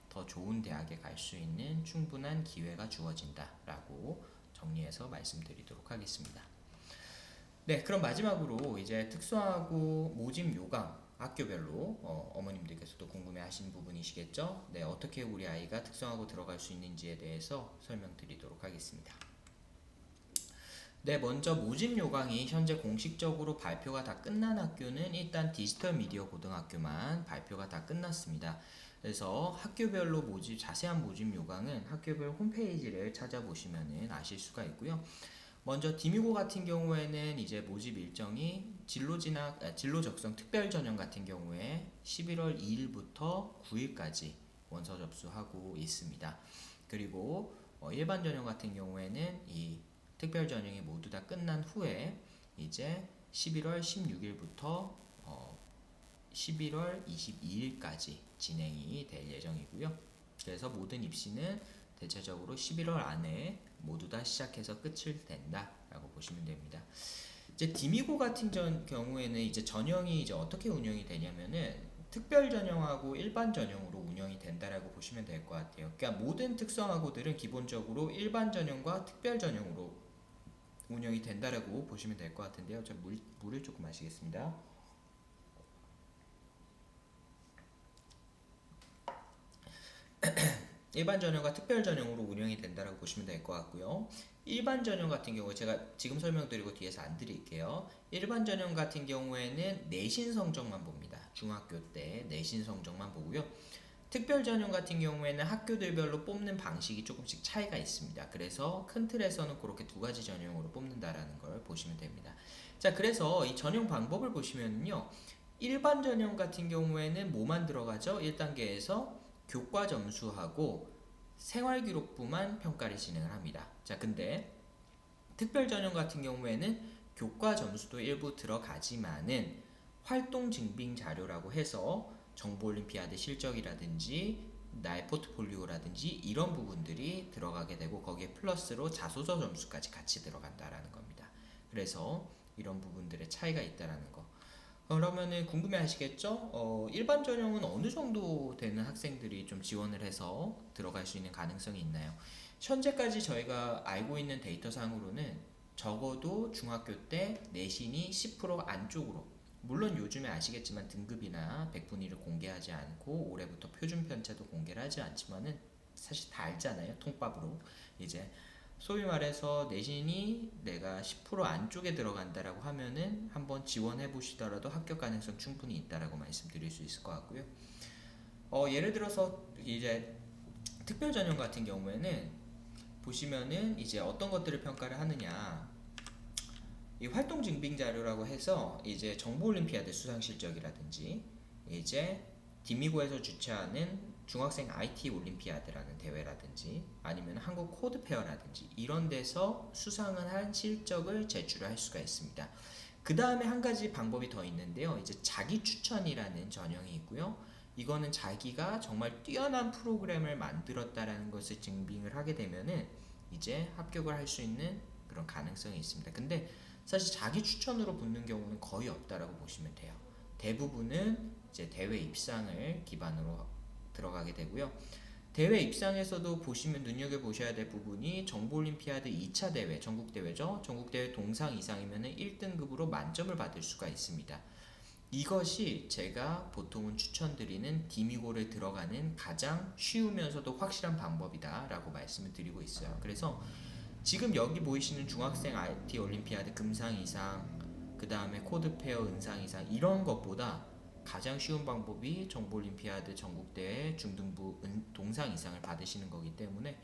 더 좋은 대학에 갈 수 있는 충분한 기회가 주어진다라고 정리해서 말씀드리도록 하겠습니다. 네, 그럼 마지막으로 이제 특수화고 모집 요강 학교별로 어머님들께서도 궁금해하시는 부분이시겠죠? 네, 어떻게 우리 아이가 특성화고 들어갈 수 있는지에 대해서 설명드리도록 하겠습니다. 네, 먼저 모집 요강이 현재 공식적으로 발표가 다 끝난 학교는 일단 디지털 미디어 고등학교만 발표가 다 끝났습니다. 그래서 학교별로 자세한 모집 요강은 학교별 홈페이지를 찾아보시면 아실 수가 있고요. 먼저 디미고 같은 경우에는 이제 모집 일정이 진로 적성 특별 전형 같은 경우에 11월 2일부터 9일까지 원서 접수하고 있습니다. 그리고 일반 전형 같은 경우에는 이 특별 전형이 모두 다 끝난 후에 이제 11월 16일부터 11월 22일까지 진행이 될 예정이고요. 그래서 모든 입시는 대체적으로 11월 안에 모두 다 시작해서 끝을 댄다라고 보시면 됩니다. 이제 디미고 같은 경우에는 이제 전형이 이제 어떻게 운영이 되냐면은 특별 전형하고 일반 전형으로 운영이 된다라고 보시면 될 것 같아요. 그러니까 모든 특성화고들은 기본적으로 일반 전형과 특별 전형으로 운영이 된다라고 보시면 될 것 같은데요. 저 물을 조금 마시겠습니다. 일반 전형과 특별 전형으로 운영이 된다라고 보시면 될 것 같고요. 일반 전형 같은 경우에 제가 지금 설명드리고 뒤에서 안 드릴게요. 일반 전형 같은 경우에는 내신 성적만 봅니다. 중학교 때 내신 성적만 보고요. 특별 전형 같은 경우에는 학교들별로 뽑는 방식이 조금씩 차이가 있습니다. 그래서 큰 틀에서는 그렇게 두 가지 전형으로 뽑는다라는 걸 보시면 됩니다. 자, 그래서 이 전형 방법을 보시면요. 일반 전형 같은 경우에는 뭐만 들어가죠? 1단계에서 교과 점수하고 생활기록부만 평가를 진행을 합니다. 자, 근데 특별 전형 같은 경우에는 교과 점수도 일부 들어가지만은 활동 증빙 자료라고 해서 정보올림피아드 실적이라든지 나의 포트폴리오라든지 이런 부분들이 들어가게 되고 거기에 플러스로 자소서 점수까지 같이 들어간다라는 겁니다. 그래서 이런 부분들의 차이가 있다라는 거. 그러면은 궁금해 하시겠죠? 일반 전형은 어느 정도 되는 학생들이 좀 지원을 해서 들어갈 수 있는 가능성이 있나요? 현재까지 저희가 알고 있는 데이터상으로는 적어도 중학교 때 내신이 10% 안쪽으로, 물론 요즘에 아시겠지만 등급이나 백분위를 공개하지 않고 올해부터 표준 편차도 공개를 하지 않지만은 사실 다 알잖아요. 통밥으로. 이제 소위 말해서 내신이 내가 10% 안쪽에 들어간다라고 하면은 한번 지원해 보시더라도 합격 가능성 충분히 있다라고 말씀드릴 수 있을 것 같고요. 예를 들어서 이제 특별 전형 같은 경우에는 보시면은 이제 어떤 것들을 평가를 하느냐, 이 활동 증빙 자료라고 해서 이제 정보 올림피아드 수상 실적이라든지 이제 디미고에서 주최하는 중학생 IT 올림피아드라는 대회라든지 아니면 한국 코드 페어라든지 이런 데서 수상을 한 실적을 제출할 수가 있습니다. 그 다음에 한 가지 방법이 더 있는데요. 이제 자기 추천이라는 전형이 있고요. 이거는 자기가 정말 뛰어난 프로그램을 만들었다라는 것을 증빙을 하게 되면은 이제 합격을 할 수 있는 그런 가능성이 있습니다. 근데 사실 자기 추천으로 붙는 경우는 거의 없다라고 보시면 돼요. 대부분은 이제 대회 입상을 기반으로 들어가게 되고요. 대회 입상에서도 보시면 눈여겨보셔야 될 부분이 정보올림피아드 2차 대회, 전국대회죠. 전국대회 동상 이상이면 1등급으로 만점을 받을 수가 있습니다. 이것이 제가 보통은 추천드리는 디미고를 들어가는 가장 쉬우면서도 확실한 방법이다 라고 말씀을 드리고 있어요. 그래서 지금 여기 보이시는 중학생 IT 올림피아드 금상 이상, 그 다음에 코드페어 은상 이상 이런 것보다 가장 쉬운 방법이 정보올림피아드 전국대회 중등부 동상 이상을 받으시는 거기 때문에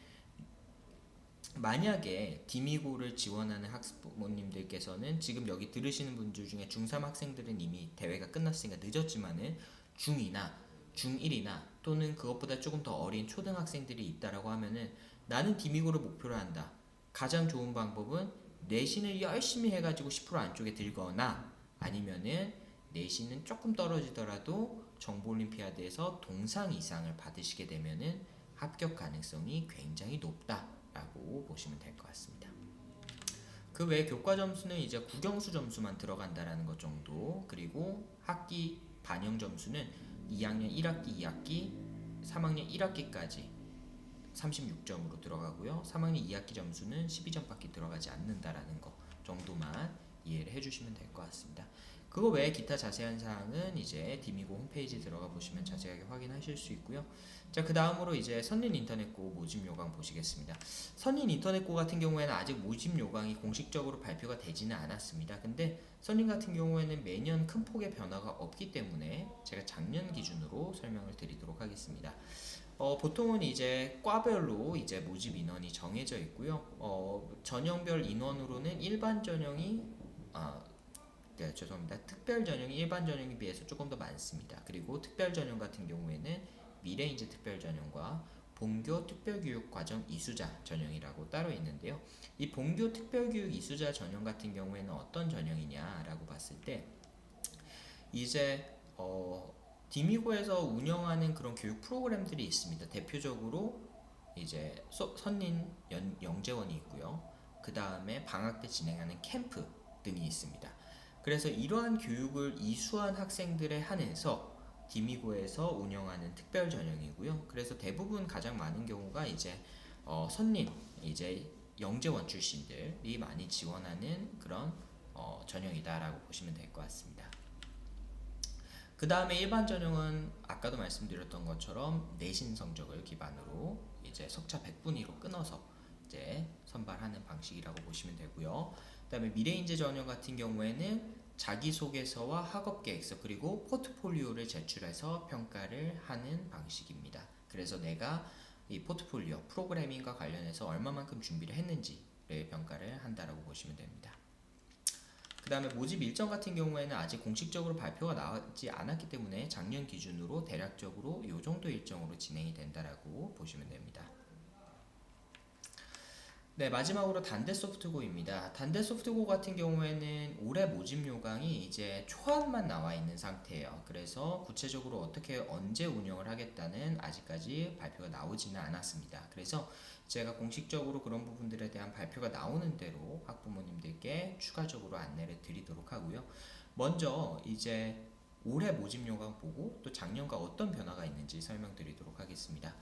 만약에 디미고를 지원하는 학부모님들께서는 지금 여기 들으시는 분들 중에 중3 학생들은 이미 대회가 끝났으니까 늦었지만은 중2나 중1이나 또는 그것보다 조금 더 어린 초등학생들이 있다라고 하면은 나는 디미고를 목표로 한다. 가장 좋은 방법은 내신을 열심히 해가지고 10% 안쪽에 들거나 아니면은 내신은 조금 떨어지더라도 정보올림피아드에서 동상 이상을 받으시게 되면은 합격 가능성이 굉장히 높다라고 보시면 될 것 같습니다. 그 외에 교과 점수는 이제 국영수 점수만 들어간다라는 것 정도, 그리고 학기 반영 점수는 2학년 1학기, 2학기, 3학년 1학기까지 36점으로 들어가고요. 3학년 2학기 점수는 12점밖에 들어가지 않는다라는 거 정도만 이해를 해주시면 될 것 같습니다. 그거 외에 기타 자세한 사항은 이제 디미고 홈페이지 들어가 보시면 자세하게 확인하실 수 있고요. 자, 그 다음으로 이제 선린 인터넷고 모집 요강 보시겠습니다. 선린 인터넷고 같은 경우에는 아직 모집 요강이 공식적으로 발표가 되지는 않았습니다. 근데 선린 같은 경우에는 매년 큰 폭의 변화가 없기 때문에 제가 작년 기준으로 설명을 드리도록 하겠습니다. 보통은 이제 과별로 이제 모집 인원이 정해져 있고요. 전형별 인원으로는 일반 전형이 네, 죄송합니다. 특별 전형이 일반 전형에 비해서 조금 더 많습니다. 그리고 특별 전형 같은 경우에는 미래인재 특별 전형과 본교 특별교육 과정 이수자 전형이라고 따로 있는데요. 이 본교 특별교육 이수자 전형 같은 경우에는 어떤 전형이냐라고 봤을 때 이제 디미고에서 운영하는 그런 교육 프로그램들이 있습니다. 대표적으로 이제 선린 영재원이 있고요. 그 다음에 방학 때 진행하는 캠프 등이 있습니다. 그래서 이러한 교육을 이수한 학생들에 한해서 디미고에서 운영하는 특별 전형이고요. 그래서 대부분 가장 많은 경우가 이제 선린 이제 영재원 출신들이 많이 지원하는 그런 전형이다라고 보시면 될 것 같습니다. 그 다음에 일반 전형은 아까도 말씀드렸던 것처럼 내신 성적을 기반으로 이제 석차 100분위로 끊어서 이제 선발하는 방식이라고 보시면 되고요. 그 다음에 미래인재 전형 같은 경우에는 자기소개서와 학업계획서 그리고 포트폴리오를 제출해서 평가를 하는 방식입니다. 그래서 내가 이 포트폴리오 프로그래밍과 관련해서 얼마만큼 준비를 했는지를 평가를 한다라고 보시면 됩니다. 그 다음에 모집 일정 같은 경우에는 아직 공식적으로 발표가 나오지 않았기 때문에 작년 기준으로 대략적으로 이 정도 일정으로 진행이 된다라고 보시면 됩니다. 네, 마지막으로 단대소프트고입니다. 단대소프트고 같은 경우에는 올해 모집 요강이 이제 초안만 나와 있는 상태예요. 그래서 구체적으로 어떻게 언제 운영을 하겠다는 아직까지 발표가 나오지는 않았습니다. 그래서 제가 공식적으로 그런 부분들에 대한 발표가 나오는 대로 학부모님들께 추가적으로 안내를 드리도록 하고요. 먼저 이제 올해 모집 요강 보고 또 작년과 어떤 변화가 있는지 설명드리도록 하겠습니다.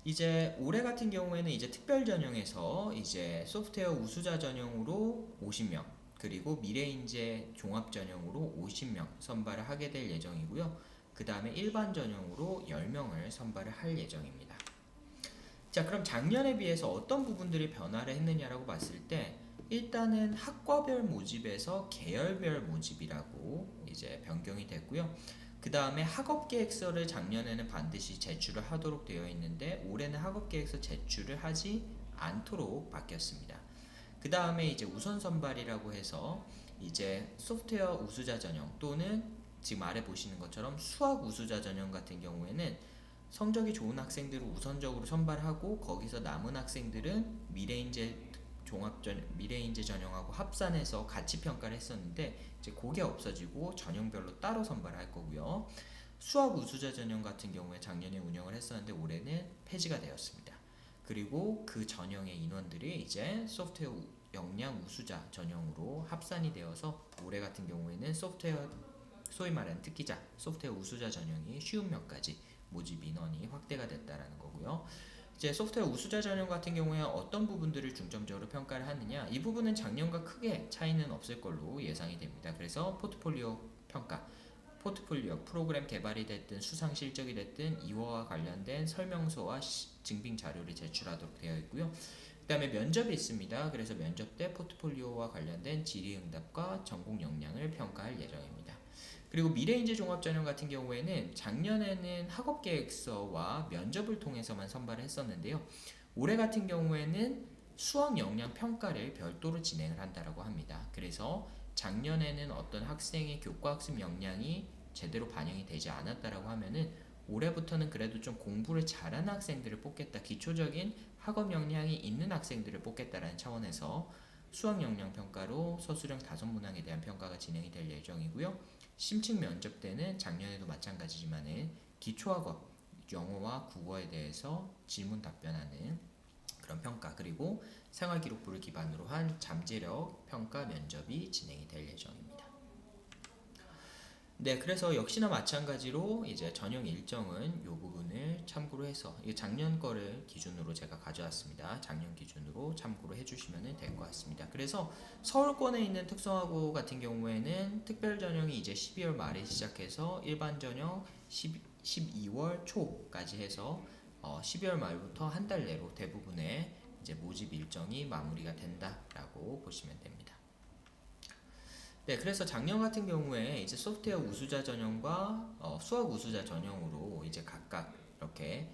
이제 올해 같은 경우에는 이제 특별 전형에서 이제 소프트웨어 우수자 전형으로 50명 그리고 미래인재 종합 전형으로 50명 선발을 하게 될 예정이고요. 그 다음에 일반 전형으로 10명을 선발을 할 예정입니다. 자, 그럼 작년에 비해서 어떤 부분들이 변화를 했느냐라고 봤을 때 일단은 학과별 모집에서 계열별 모집이라고 이제 변경이 됐고요. 그 다음에 학업계획서를 작년에는 반드시 제출을 하도록 되어 있는데 올해는 학업계획서 제출을 하지 않도록 바뀌었습니다. 그 다음에 이제 우선 선발이라고 해서 이제 소프트웨어 우수자 전형 또는 지금 아래 보시는 것처럼 수학 우수자 전형 같은 경우에는 성적이 좋은 학생들을 우선적으로 선발하고 거기서 남은 학생들은 미래인재 전형하고 합산해서 같이 평가를 했었는데 이제 그게 없어지고 전형별로 따로 선발할 거고요. 수학 우수자 전형 같은 경우에 작년에 운영을 했었는데 올해는 폐지가 되었습니다. 그리고 그 전형의 인원들이 이제 소프트웨어 역량 우수자 전형으로 합산이 되어서 올해 같은 경우에는 소프트웨어 소위 말하는 특기자, 소프트웨어 우수자 전형이 쉬운 면까지 모집 인원이 확대가 됐다라는 거고요. 이제 소프트웨어 우수자 전형 같은 경우에 어떤 부분들을 중점적으로 평가를 하느냐, 이 부분은 작년과 크게 차이는 없을 걸로 예상이 됩니다. 그래서 포트폴리오 평가, 포트폴리오 프로그램 개발이 됐든 수상 실적이 됐든 이와 관련된 설명서와 증빙 자료를 제출하도록 되어 있고요. 그 다음에 면접이 있습니다. 그래서 면접 때 포트폴리오와 관련된 질의응답과 전공 역량을 평가할 예정입니다. 그리고 미래인재 종합전형 같은 경우에는 작년에는 학업계획서와 면접을 통해서만 선발을 했었는데요. 올해 같은 경우에는 수학 역량 평가를 별도로 진행을 한다고 합니다. 그래서 작년에는 어떤 학생의 교과학습 역량이 제대로 반영이 되지 않았다라고 하면은 올해부터는 그래도 좀 공부를 잘하는 학생들을 뽑겠다, 기초적인 학업 역량이 있는 학생들을 뽑겠다라는 차원에서 수학 역량 평가로 서술형 5문항에 대한 평가가 진행이 될 예정이고요. 심층 면접 때는 작년에도 마찬가지지만은 기초학업, 영어와 국어에 대해서 질문 답변하는 그런 평가, 그리고 생활기록부를 기반으로 한 잠재력 평가 면접이 진행이 될 예정입니다. 네, 그래서 역시나 마찬가지로 이제 전형 일정은 이 부분을 참고로 해서 작년 거를 기준으로 제가 가져왔습니다. 작년 기준으로 참고로 해주시면 될 것 같습니다. 그래서 서울권에 있는 특성화고 같은 경우에는 특별 전형이 이제 12월 말에 시작해서 일반 전형 12월 초까지 해서 12월 말부터 한 달 내로 대부분의 이제 모집 일정이 마무리가 된다라고 보시면 됩니다. 네, 그래서 작년 같은 경우에 이제 소프트웨어 우수자 전형과 수학 우수자 전형으로 이제 각각 이렇게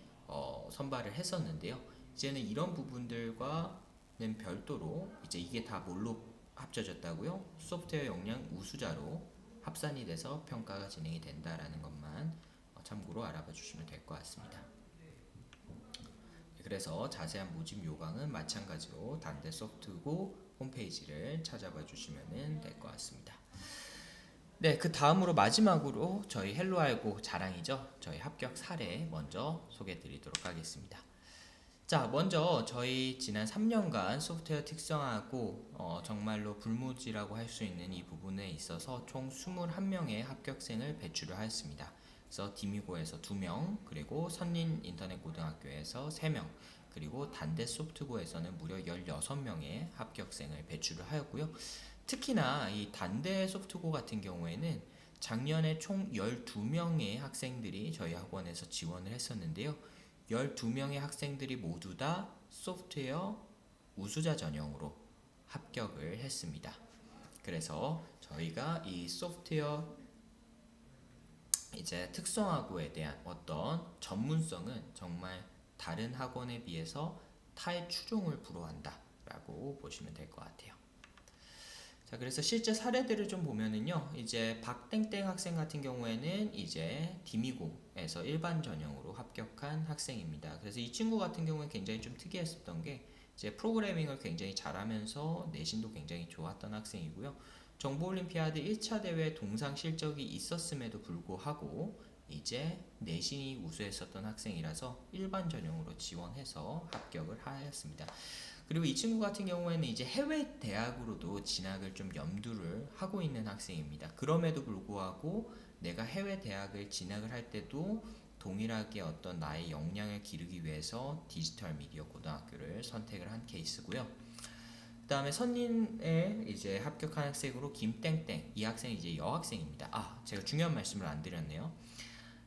선발을 했었는데요. 이제는 이런 부분들과는 별도로 이제 이게 다 뭘로 합쳐졌다고요? 소프트웨어 역량 우수자로 합산이 돼서 평가가 진행이 된다라는 것만 참고로 알아봐 주시면 될 것 같습니다. 그래서 자세한 모집 요강은 마찬가지로 단대소프트고 홈페이지를 찾아봐 주시면 될 것 같습니다. 네, 그 다음으로 마지막으로 저희 헬로알고 자랑이죠. 저희 합격 사례 먼저 소개해 드리도록 하겠습니다. 자, 먼저 저희 지난 3년간 소프트웨어 특성화하고 정말로 불모지라고 할 수 있는 이 부분에 있어서 총 21명의 합격생을 배출을 하였습니다. 그래서 디미고에서 2명, 그리고 선린인터넷고등학교에서 3명, 그리고 단대소프트고에서는 무려 16명의 합격생을 배출을 하였고요. 특히나 이 단대소프트고 같은 경우에는 작년에 총 12명의 학생들이 저희 학원에서 지원을 했었는데요. 12명의 학생들이 모두 다 소프트웨어 우수자 전형으로 합격을 했습니다. 그래서 저희가 이 소프트웨어 이제 특성화고에 대한 어떤 전문성은 정말 다른 학원에 비해서 타의 추종을 불허한다 라고 보시면 될 것 같아요. 자, 그래서 실제 사례들을 좀 보면은요, 이제 박땡땡 학생 같은 경우에는 이제 디미고에서 일반 전형으로 합격한 학생입니다. 그래서 이 친구 같은 경우는 굉장히 좀 특이했었던 게 이제 프로그래밍을 굉장히 잘하면서 내신도 굉장히 좋았던 학생이고요. 정보올림피아드 1차 대회 동상 실적이 있었음에도 불구하고 이제 내신이 우수했었던 학생이라서 일반 전형으로 지원해서 합격을 하였습니다. 그리고 이 친구 같은 경우에는 이제 해외 대학으로도 진학을 좀 염두를 하고 있는 학생입니다. 그럼에도 불구하고 내가 해외 대학을 진학을 할 때도 동일하게 어떤 나의 역량을 기르기 위해서 디지털 미디어 고등학교를 선택을 한 케이스고요. 그 다음에 선린에 이제 합격한 학생으로 김땡땡, 이 학생이 이제 여학생입니다. 제가 중요한 말씀을 안 드렸네요.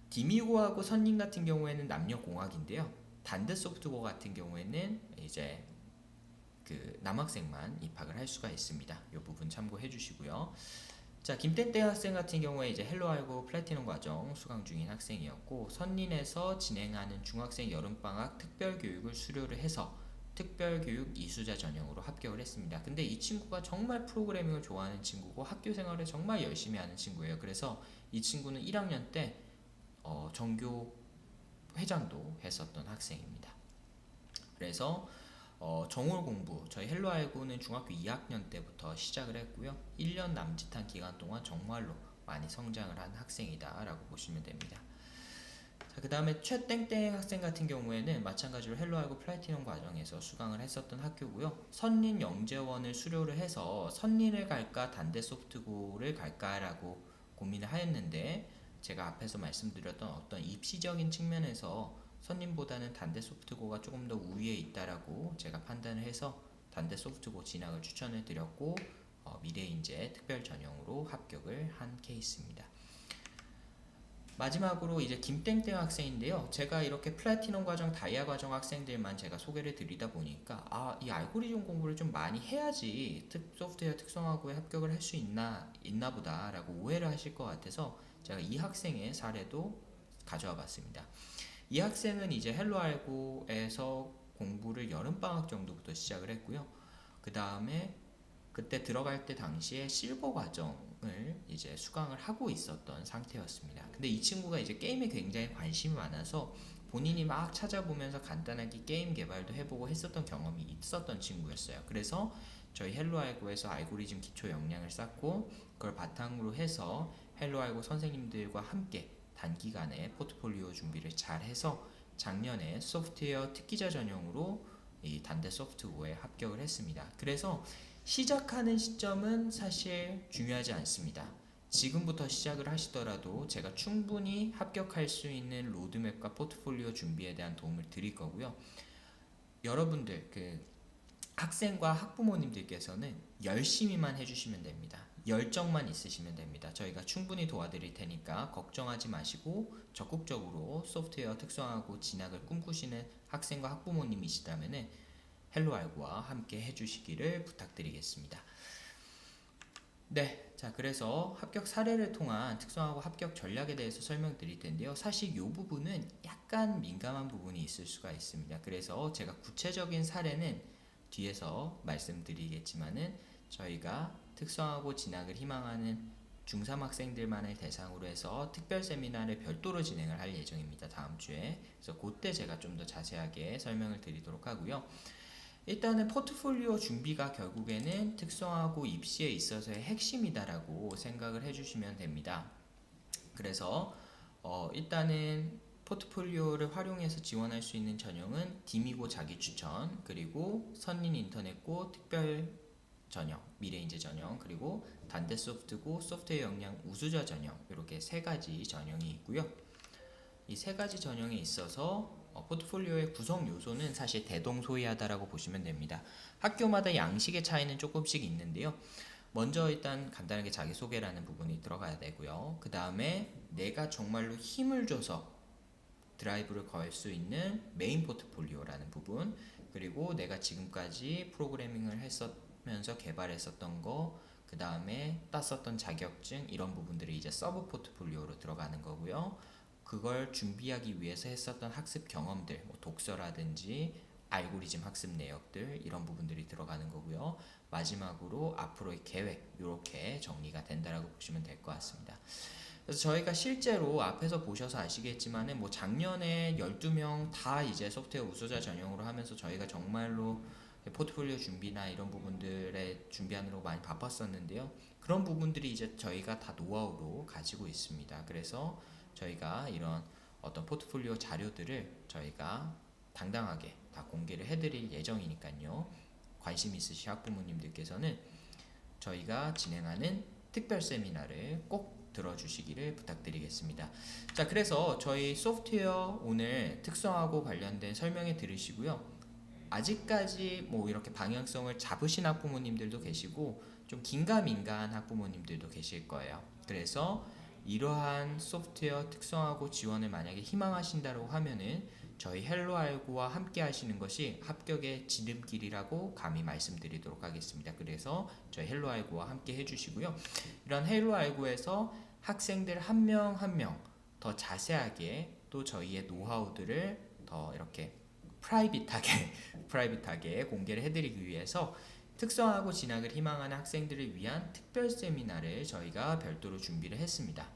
디미고하고 선린 같은 경우에는 남녀공학인데요. 단대소프트고 같은 경우에는 이제 그 남학생만 입학을 할 수가 있습니다. 이 부분 참고해 주시고요. 자, 김땡땡 학생 같은 경우에 이제 헬로알고 플래티넘 과정 수강 중인 학생이었고, 선린에서 진행하는 중학생 여름방학 특별교육을 수료를 해서 특별교육 이수자 전형으로 합격을 했습니다. 근데 이 친구가 정말 프로그래밍을 좋아하는 친구고 학교 생활을 정말 열심히 하는 친구예요. 그래서 이 친구는 1학년 때 전교 회장도 했었던 학생입니다. 그래서 정월 공부, 저희 헬로알고는 중학교 2학년 때부터 시작을 했고요. 1년 남짓한 기간 동안 정말로 많이 성장을 한 학생이다 라고 보시면 됩니다. 자, 그 다음에 최땡땡 학생 같은 경우에는 마찬가지로 헬로알고 플래티넘 과정에서 수강을 했었던 학교고요. 선린 영재원을 수료를 해서 선린을 갈까 단대 소프트고를 갈까라고 고민을 하였는데, 제가 앞에서 말씀드렸던 어떤 입시적인 측면에서 선린보다는 단대 소프트고가 조금 더 우위에 있다라고 제가 판단을 해서 단대 소프트고 진학을 추천을 드렸고, 미래인재 특별 전형으로 합격을 한 케이스입니다. 마지막으로 이제 김땡땡 학생인데요. 제가 이렇게 플래티넘 과정, 다이아 과정 학생들만 제가 소개를 드리다 보니까 이 알고리즘 공부를 좀 많이 해야지 소프트웨어 특성화고에 합격을 할 수 있나 보다 라고 오해를 하실 것 같아서 제가 이 학생의 사례도 가져와 봤습니다. 이 학생은 이제 헬로알고에서 공부를 여름방학 정도부터 시작을 했고요. 그 다음에 그때 들어갈 때 당시에 실버 과정을 이제 수강을 하고 있었던 상태였습니다. 근데 이 친구가 이제 게임에 굉장히 관심이 많아서 본인이 막 찾아보면서 간단하게 게임 개발도 해보고 했었던 경험이 있었던 친구였어요. 그래서 저희 헬로알고에서 알고리즘 기초 역량을 쌓고 그걸 바탕으로 해서 헬로알고 선생님들과 함께 단기간에 포트폴리오 준비를 잘 해서 작년에 소프트웨어 특기자 전형으로 이 단대 소프트고에 합격을 했습니다. 그래서 시작하는 시점은 사실 중요하지 않습니다. 지금부터 시작을 하시더라도 제가 충분히 합격할 수 있는 로드맵과 포트폴리오 준비에 대한 도움을 드릴 거고요. 여러분들 학생과 학부모님들께서는 열심히만 해주시면 됩니다. 열정만 있으시면 됩니다. 저희가 충분히 도와드릴 테니까 걱정하지 마시고 적극적으로 소프트웨어 특성화고 진학을 꿈꾸시는 학생과 학부모님이시다면 헬로알고와 함께 해주시기를 부탁드리겠습니다. 네, 자 그래서 합격 사례를 통한 특성화고 합격 전략에 대해서 설명드릴 텐데요. 사실 이 부분은 약간 민감한 부분이 있을 수가 있습니다. 그래서 제가 구체적인 사례는 뒤에서 말씀드리겠지만은 저희가 특성화고 진학을 희망하는 중3 학생들만을 대상으로 해서 특별 세미나를 별도로 진행을 할 예정입니다. 다음 주에. 그래서 그때 제가 좀 더 자세하게 설명을 드리도록 하고요. 일단은 포트폴리오 준비가 결국에는 특성화고 입시에 있어서의 핵심이다라고 생각을 해주시면 됩니다. 그래서 일단은 포트폴리오를 활용해서 지원할 수 있는 전형은 디미고 자기추천, 그리고 선린 인터넷고 특별 전형, 미래인재 전형, 그리고 단대 소프트고 소프트웨어 역량 우수자 전형, 이렇게 세 가지 전형이 있고요. 이 세 가지 전형에 있어서 포트폴리오의 구성 요소는 사실 대동소이하다라고 보시면 됩니다. 학교마다 양식의 차이는 조금씩 있는데요. 먼저 일단 간단하게 자기소개라는 부분이 들어가야 되고요. 그 다음에 내가 정말로 힘을 줘서 드라이브를 걸 수 있는 메인 포트폴리오라는 부분, 그리고 내가 지금까지 프로그래밍을 했으면서 개발했었던 거, 그 다음에 땄었던 자격증, 이런 부분들이 이제 서브 포트폴리오로 들어가는 거고요. 그걸 준비하기 위해서 했었던 학습 경험들, 뭐 독서라든지 알고리즘 학습 내역들, 이런 부분들이 들어가는 거고요. 마지막으로 앞으로의 계획, 이렇게 정리가 된다라고 보시면 될 것 같습니다. 그래서 저희가 실제로 앞에서 보셔서 아시겠지만은 뭐 작년에 12명 다 이제 소프트웨어 우수자 전형으로 하면서 저희가 정말로 포트폴리오 준비나 이런 부분들에 준비하느라고 많이 바빴었는데요. 그런 부분들이 이제 저희가 다 노하우로 가지고 있습니다. 그래서 저희가 이런 어떤 포트폴리오 자료들을 저희가 당당하게 다 공개를 해드릴 예정이니까요. 관심 있으신 학부모님들께서는 저희가 진행하는 특별 세미나를 꼭 들어주시기를 부탁드리겠습니다. 자, 그래서 저희 소프트웨어 오늘 특성하고 관련된 설명해 들으시고요. 아직까지 뭐 이렇게 방향성을 잡으신 학부모님들도 계시고 좀 긴가민가한 학부모님들도 계실 거예요. 그래서 이러한 소프트웨어 특성화고 지원을 만약에 희망하신다고 하면은 저희 헬로알고와 함께 하시는 것이 합격의 지름길이라고 감히 말씀드리도록 하겠습니다. 그래서 저희 헬로알고와 함께 해주시고요. 이런 헬로알고에서 학생들 한 명 한 명 더 자세하게 또 저희의 노하우들을 더 이렇게 프라이빗하게 공개를 해드리기 위해서 특성화고 진학을 희망하는 학생들을 위한 특별 세미나를 저희가 별도로 준비를 했습니다.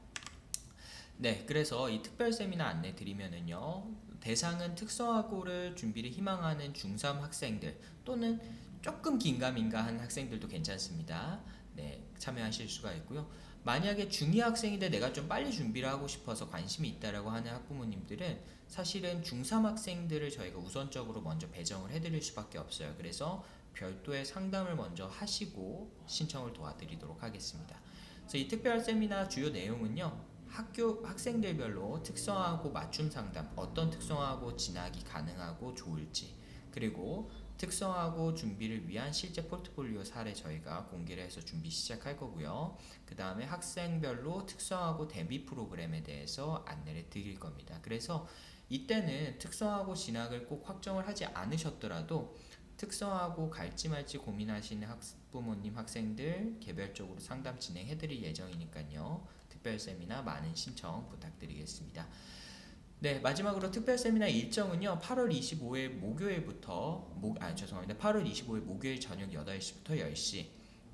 네, 그래서 이 특별 세미나 안내 드리면은요, 대상은 특성화고를 준비를 희망하는 중3 학생들 또는 조금 긴가민가한 학생들도 괜찮습니다. 네, 참여하실 수가 있고요. 만약에 중2 학생인데 내가 좀 빨리 준비를 하고 싶어서 관심이 있다라고 하는 학부모님들은 사실은 중3 학생들을 저희가 우선적으로 먼저 배정을 해드릴 수밖에 없어요. 그래서 별도의 상담을 먼저 하시고 신청을 도와드리도록 하겠습니다. 그래서 이 특별 세미나 주요 내용은요, 학교 학생들별로 특성화하고 맞춤 상담, 어떤 특성화하고 진학이 가능하고 좋을지, 그리고 특성화하고 준비를 위한 실제 포트폴리오 사례 저희가 공개를 해서 준비 시작할 거고요. 그 다음에 학생별로 특성화고 대비 프로그램에 대해서 안내를 드릴 겁니다. 그래서 이때는 특성화고 진학을 꼭 확정을 하지 않으셨더라도 특성화고 갈지 말지 고민하시는 학부모님, 학생들 개별적으로 상담 진행해드릴 예정이니까요. 특별 세미나 많은 신청 부탁드리겠습니다. 네, 마지막으로 특별 세미나 일정은요, 8월 25일 목요일부터, 8월 25일 목요일 저녁 8시부터 10시,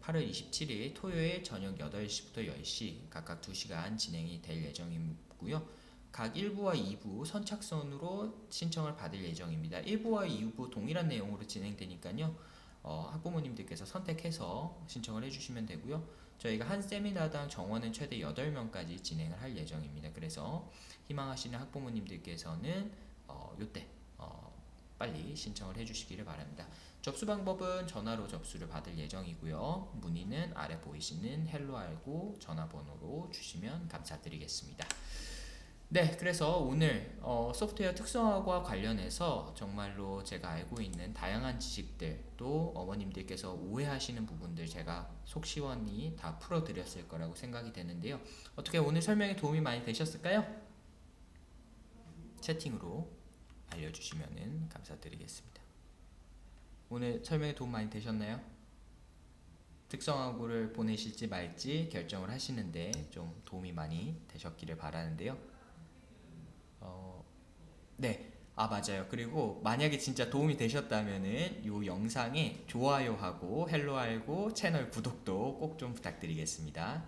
8월 27일 토요일 저녁 8시부터 10시 각각 2시간 진행이 될 예정이고요. 각 1부와 2부 선착순으로 신청을 받을 예정입니다. 1부와 2부 동일한 내용으로 진행되니까요. 학부모님들께서 선택해서 신청을 해주시면 되고요. 저희가 한 세미나당 정원은 최대 8명까지 진행을 할 예정입니다. 그래서 희망하시는 학부모님들께서는 요때 빨리 신청을 해주시기를 바랍니다. 접수 방법은 전화로 접수를 받을 예정이고요. 문의는 아래 보이시는 헬로알고 전화번호로 주시면 감사드리겠습니다. 네, 그래서 오늘 소프트웨어 특성화와 관련해서 정말로 제가 알고 있는 다양한 지식들, 또 어머님들께서 오해하시는 부분들 제가 속 시원히 다 풀어드렸을 거라고 생각이 되는데요. 어떻게 오늘 설명에 도움이 많이 되셨을까요? 채팅으로 알려주시면 감사드리겠습니다. 오늘 설명에 도움 많이 되셨나요? 특성화고를 보내실지 말지 결정을 하시는데 좀 도움이 많이 되셨기를 바라는데요. 네. 맞아요. 그리고 만약에 진짜 도움이 되셨다면은 이 영상에 좋아요하고 헬로알고 채널 구독도 꼭 좀 부탁드리겠습니다.